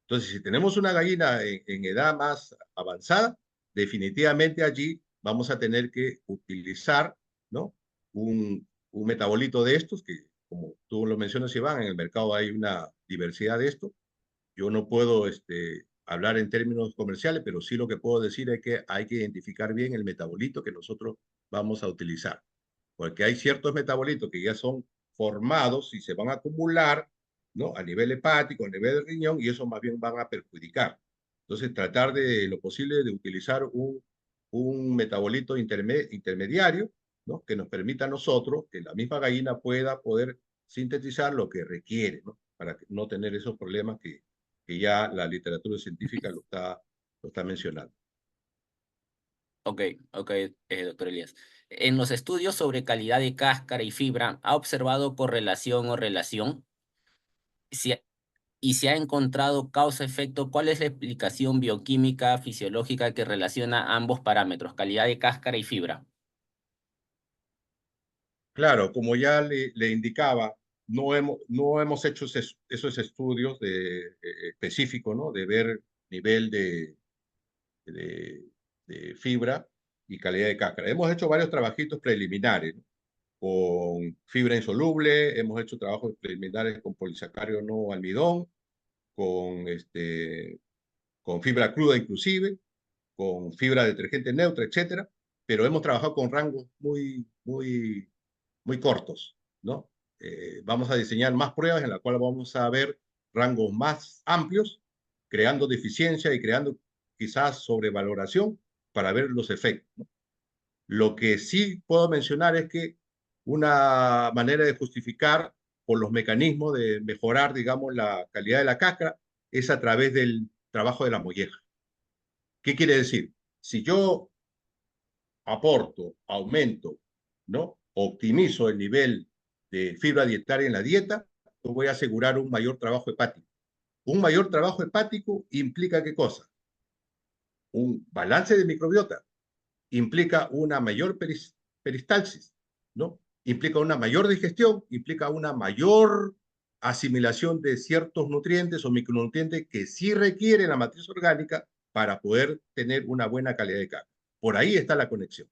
Entonces, si tenemos una gallina en edad más avanzada, definitivamente allí vamos a tener que utilizar, ¿no? un metabolito de estos, que como tú lo mencionas, Iván, en el mercado hay una diversidad de estos. Yo no puedo hablar en términos comerciales, pero sí lo que puedo decir es que hay que identificar bien el metabolito que nosotros vamos a utilizar, porque hay ciertos metabolitos que ya son formados y se van a acumular, ¿no? A nivel hepático, a nivel del riñón, y eso más bien van a perjudicar. Entonces, tratar de lo posible de utilizar un metabolito intermediario, ¿no? Que nos permita a nosotros, que la misma gallina pueda poder sintetizar lo que requiere, ¿no? Para no tener esos problemas que ya la literatura científica lo está mencionando. Ok, ok, doctor Elías. En los estudios sobre calidad de cáscara y fibra, ¿ha observado correlación o relación? Si, y se ha encontrado causa-efecto, ¿cuál es la explicación bioquímica, fisiológica que relaciona ambos parámetros, calidad de cáscara y fibra? Claro, como ya le indicaba, no hemos hecho esos estudios específicos, ¿no? De ver nivel de, de fibra y calidad de cáscara. Hemos hecho varios trabajitos preliminares, ¿no? Con fibra insoluble, hemos hecho trabajos preliminares con polisacario no almidón, con, con fibra cruda inclusive, con fibra detergente neutra, etcétera, pero hemos trabajado con rangos muy cortos, ¿no? Vamos a diseñar más pruebas en las cuales vamos a ver rangos más amplios, creando deficiencia y creando quizás sobrevaloración para ver los efectos, ¿no? Lo que sí puedo mencionar es que una manera de justificar por los mecanismos de mejorar, digamos, la calidad de la cáscara es a través del trabajo de la molleja. ¿Qué quiere decir? Si yo aporto, aumento, ¿no? Optimizo el nivel de fibra dietaria en la dieta, yo voy a asegurar un mayor trabajo hepático. Un mayor trabajo hepático implica ¿qué cosa? Un balance de microbiota, implica una mayor peristalsis, ¿no? Implica una mayor digestión, implica una mayor asimilación de ciertos nutrientes o micronutrientes que sí requiere la matriz orgánica para poder tener una buena calidad de carne. Por ahí está la conexión.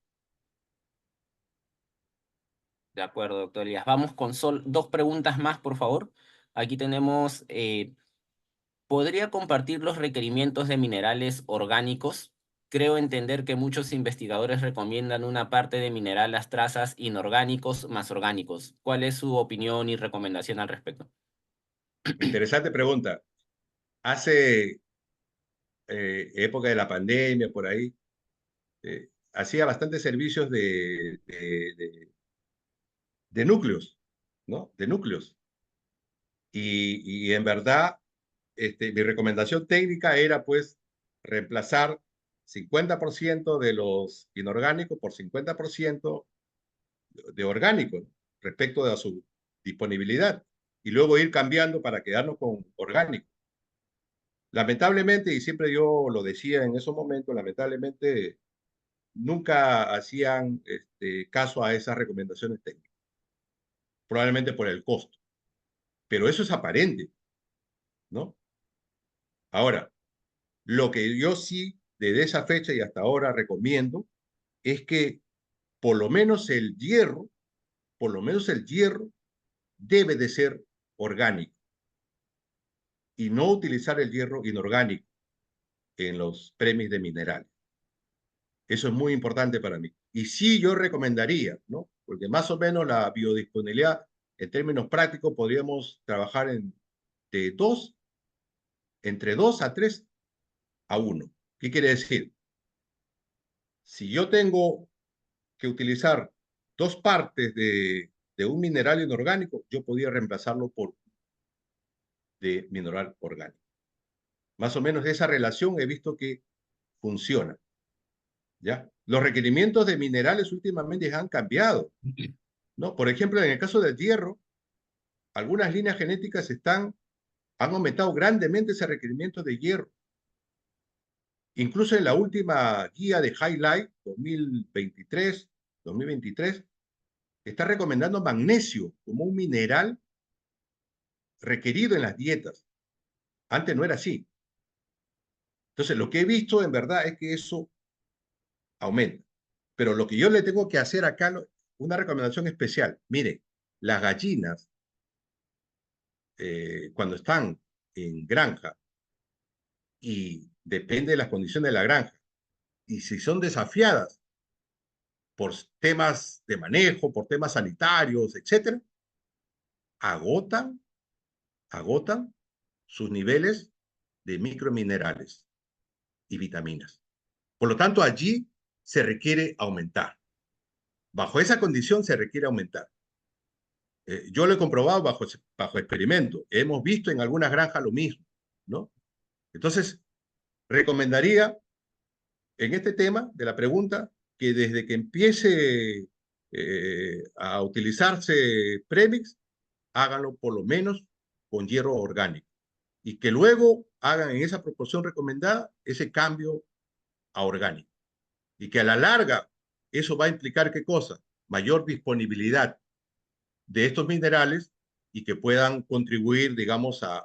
De acuerdo, doctor Elías. Vamos con dos preguntas más, por favor. Aquí tenemos, ¿podría compartir los requerimientos de minerales orgánicos? Creo entender que muchos investigadores recomiendan una parte de mineral las trazas inorgánicos más orgánicos. ¿Cuál es su opinión y recomendación al respecto? Interesante pregunta. Hace época de la pandemia, por ahí, hacía bastantes servicios de núcleos, ¿no? De núcleos. Y en verdad, mi recomendación técnica era, pues, reemplazar 50% de los inorgánicos por 50% de orgánicos, ¿no? Respecto de su disponibilidad. Y luego ir cambiando para quedarnos con orgánicos. Lamentablemente, y siempre yo lo decía en esos momentos, lamentablemente nunca hacían caso a esas recomendaciones técnicas, probablemente por el costo, pero eso es aparente, ¿no? Ahora, lo que yo sí, desde esa fecha y hasta ahora recomiendo, es que por lo menos el hierro, por lo menos el hierro debe de ser orgánico y no utilizar el hierro inorgánico en los premios de minerales. Eso es muy importante para mí. Y sí yo recomendaría, ¿no? Porque más o menos la biodisponibilidad, en términos prácticos, podríamos trabajar de entre 2 a 3 a 1. ¿Qué quiere decir? Si yo tengo que utilizar 2 partes de un mineral inorgánico, yo podría reemplazarlo por de mineral orgánico. Más o menos esa relación he visto que funciona, ¿ya? Los requerimientos de minerales últimamente han cambiado, ¿no? Por ejemplo, en el caso del hierro, algunas líneas genéticas han aumentado grandemente ese requerimiento de hierro. Incluso en la última guía de Highlight 2023, está recomendando magnesio como un mineral requerido en las dietas. Antes no era así. Entonces, lo que he visto en verdad es que eso aumenta. Pero lo que yo le tengo que hacer acá, una recomendación especial. Mire, las gallinas, cuando están en granja, y depende de las condiciones de la granja, y si son desafiadas por temas de manejo, por temas sanitarios, etcétera, agotan sus niveles de microminerales. y vitaminas. Por lo tanto, allí se requiere aumentar. Bajo esa condición se requiere aumentar. Yo lo he comprobado bajo experimento. Hemos visto en algunas granjas lo mismo, ¿no? Entonces, recomendaría en este tema de la pregunta que desde que empiece a utilizarse premix, háganlo por lo menos con hierro orgánico y que luego hagan en esa proporción recomendada ese cambio a orgánico y que a la larga eso va a implicar ¿qué cosa? Mayor disponibilidad de estos minerales y que puedan contribuir, digamos, a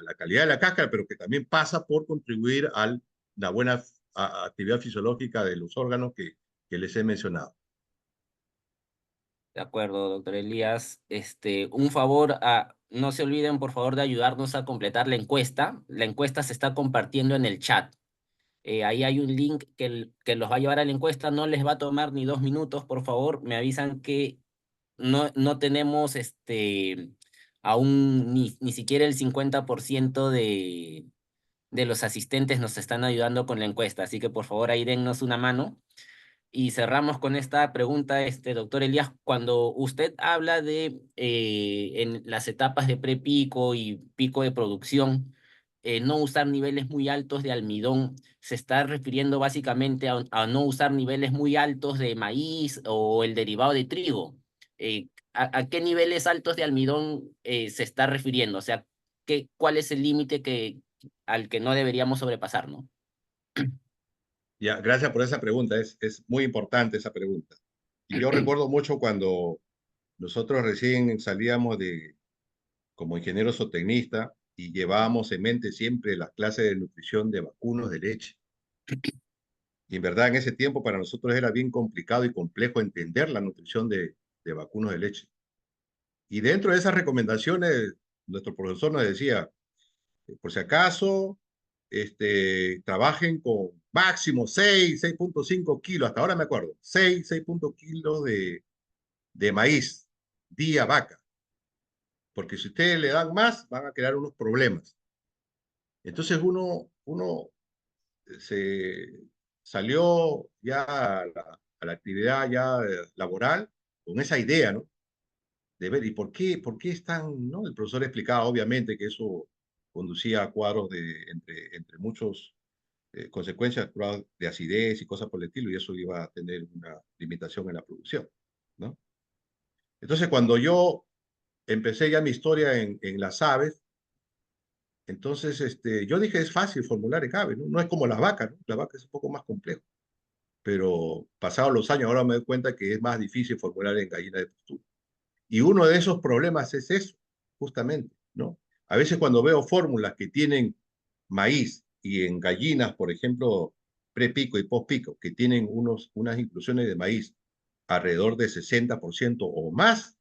la calidad de la cáscara, pero que también pasa por contribuir a la buena actividad fisiológica de los órganos que les he mencionado. De acuerdo, doctor Elías. Un favor, no se olviden, por favor, de ayudarnos a completar la encuesta. La encuesta se está compartiendo en el chat. Ahí hay un link que los va a llevar a la encuesta. No les va a tomar ni 2 minutos, por favor. Me avisan que no tenemos aún ni siquiera el 50% de los asistentes nos están ayudando con la encuesta. Así que por favor ahí dennos una mano. Y cerramos con esta pregunta, doctor Elías, cuando usted habla de en las etapas de prepico y pico de producción, no usar niveles muy altos de almidón, ¿se está refiriendo básicamente a no usar niveles muy altos de maíz o el derivado de trigo? ¿A qué niveles altos de almidón se está refiriendo? O sea, ¿cuál es el límite al que no deberíamos sobrepasar, no? Ya, gracias por esa pregunta, es muy importante esa pregunta. Y yo recuerdo mucho cuando nosotros recién salíamos como ingeniero zootecnista y llevábamos en mente siempre las clases de nutrición de vacunos de leche. Y en verdad en ese tiempo para nosotros era bien complicado y complejo entender la nutrición de vacunos de leche. Y dentro de esas recomendaciones, nuestro profesor nos decía, por si acaso, trabajen con máximo 6.5 kilos, hasta ahora me acuerdo, 6.5 kilos de maíz día vaca, porque si ustedes le dan más, van a crear unos problemas. Entonces uno se salió ya a la actividad ya laboral con esa idea, ¿no? De ver, ¿y por qué están, no? El profesor explicaba obviamente que eso conducía a cuadros entre muchos consecuencias, cuadros de acidez y cosas por el estilo, y eso iba a tener una limitación en la producción, ¿no? Entonces, cuando yo empecé ya mi historia en las aves, entonces yo dije, es fácil formular en aves, ¿no? No es como las vacas, ¿no? La vaca es un poco más complejo, pero pasados los años ahora me doy cuenta que es más difícil formular en gallina de postura. Y uno de esos problemas es eso, justamente, ¿no? A veces cuando veo fórmulas que tienen maíz y en gallinas, por ejemplo, prepico y postpico, que tienen unas inclusiones de maíz alrededor de 60% o más,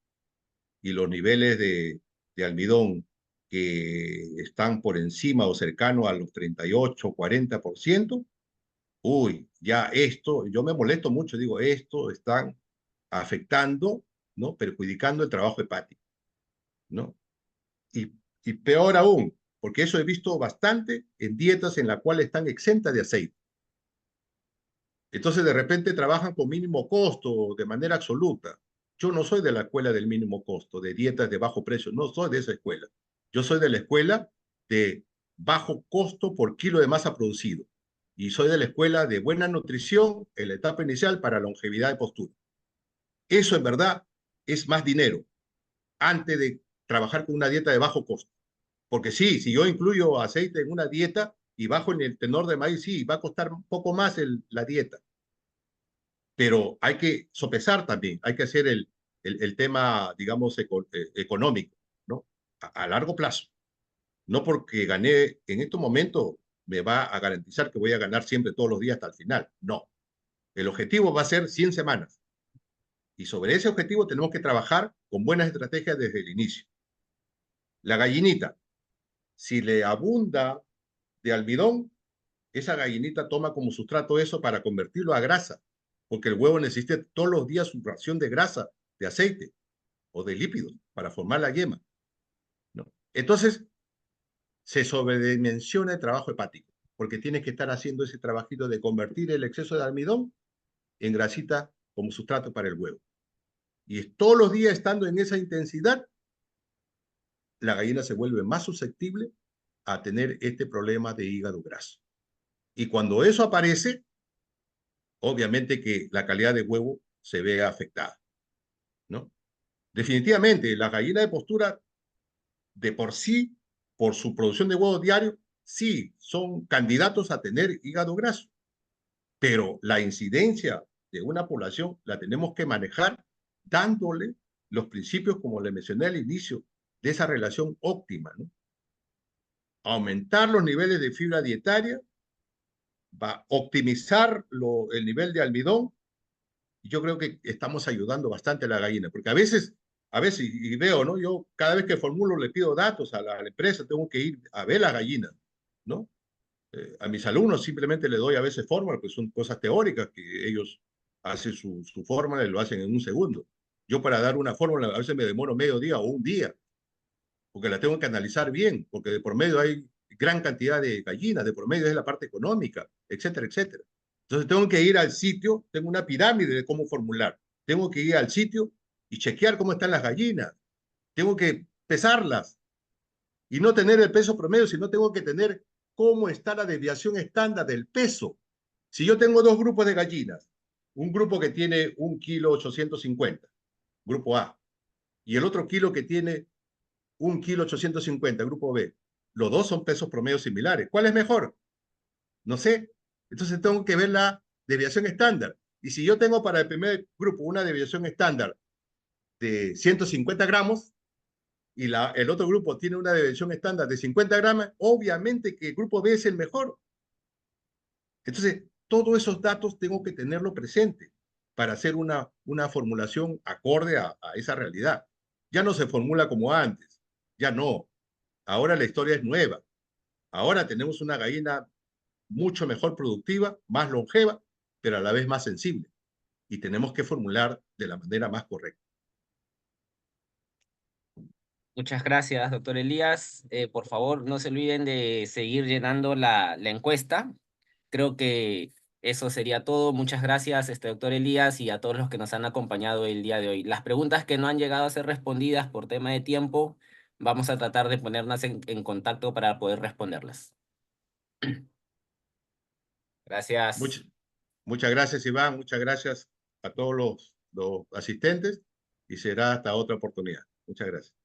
y los niveles de almidón que están por encima o cercano a los 38, 40%, uy, ya esto, yo me molesto mucho, digo, esto están afectando, ¿no? Perjudicando el trabajo hepático, ¿no? Y, y peor aún, porque eso he visto bastante en dietas en las cuales están exentas de aceite. Entonces, de repente trabajan con mínimo costo de manera absoluta. Yo no soy de la escuela del mínimo costo, de dietas de bajo precio, no soy de esa escuela. Yo soy de la escuela de bajo costo por kilo de masa producido. Y soy de la escuela de buena nutrición en la etapa inicial para longevidad de postura. Eso en verdad es más dinero antes de trabajar con una dieta de bajo costo. Porque sí, si yo incluyo aceite en una dieta y bajo en el tenor de maíz, sí, va a costar un poco más la dieta. Pero hay que sopesar también, hay que hacer el tema, digamos, económico, ¿no? A largo plazo. No porque gané en estos momentos me va a garantizar que voy a ganar siempre todos los días hasta el final. No. El objetivo va a ser 100 semanas. Y sobre ese objetivo tenemos que trabajar con buenas estrategias desde el inicio. La gallinita, si le abunda de almidón, esa gallinita toma como sustrato eso para convertirlo a grasa, porque el huevo necesita todos los días su ración de grasa, de aceite o de lípidos para formar la yema, ¿no? Entonces, se sobredimensiona el trabajo hepático. porque tienes que estar haciendo ese trabajito de convertir el exceso de almidón en grasita como sustrato para el huevo. Y todos los días estando en esa intensidad, la gallina se vuelve más susceptible a tener este problema de hígado graso. Y cuando eso aparece, obviamente que la calidad de huevo se ve afectada, ¿no? Definitivamente, la gallina de postura de por sí, por su producción de huevos diario, sí, son candidatos a tener hígado graso, pero la incidencia de una población la tenemos que manejar dándole los principios, como le mencioné al inicio, de esa relación óptima, ¿no? Aumentar los niveles de fibra dietaria, va a optimizar el nivel de almidón, y yo creo que estamos ayudando bastante a la gallina, porque a veces, y veo, ¿no? Yo cada vez que formulo le pido datos a la empresa, tengo que ir a ver las gallinas, ¿no? A mis alumnos simplemente le doy a veces fórmula, pues son cosas teóricas que ellos hacen su fórmula y lo hacen en un segundo. Yo para dar una fórmula a veces me demoro medio día o un día, porque la tengo que analizar bien, porque de por medio hay gran cantidad de gallinas, de por medio es la parte económica, etcétera, etcétera. Entonces tengo que ir al sitio, tengo una pirámide de cómo formular, tengo que ir al sitio y chequear cómo están las gallinas, tengo que pesarlas y no tener el peso promedio, sino tengo que tener cómo está la desviación estándar del peso. Si yo tengo dos grupos de gallinas, un grupo que tiene 1,850 kg, grupo A, y el otro kilo que tiene 1,850 kg, grupo B, los dos son pesos promedios similares. ¿Cuál es mejor? No sé. Entonces tengo que ver la desviación estándar. Y si yo tengo para el primer grupo una desviación estándar de 150 gramos, y el otro grupo tiene una desviación estándar de 50 gramos, obviamente que el grupo B es el mejor. Entonces, todos esos datos tengo que tenerlo presente para hacer una formulación acorde a esa realidad. Ya no se formula como antes, ya no. Ahora la historia es nueva. Ahora tenemos una gallina mucho mejor productiva, más longeva, pero a la vez más sensible. Y tenemos que formular de la manera más correcta. Muchas gracias, doctor Elías. Por favor, no se olviden de seguir llenando la encuesta. Creo que eso sería todo. Muchas gracias, doctor Elías, y a todos los que nos han acompañado el día de hoy. Las preguntas que no han llegado a ser respondidas por tema de tiempo, vamos a tratar de ponernos en contacto para poder responderlas. Gracias. Muchas gracias, Iván. Muchas gracias a todos los asistentes y será hasta otra oportunidad. Muchas gracias.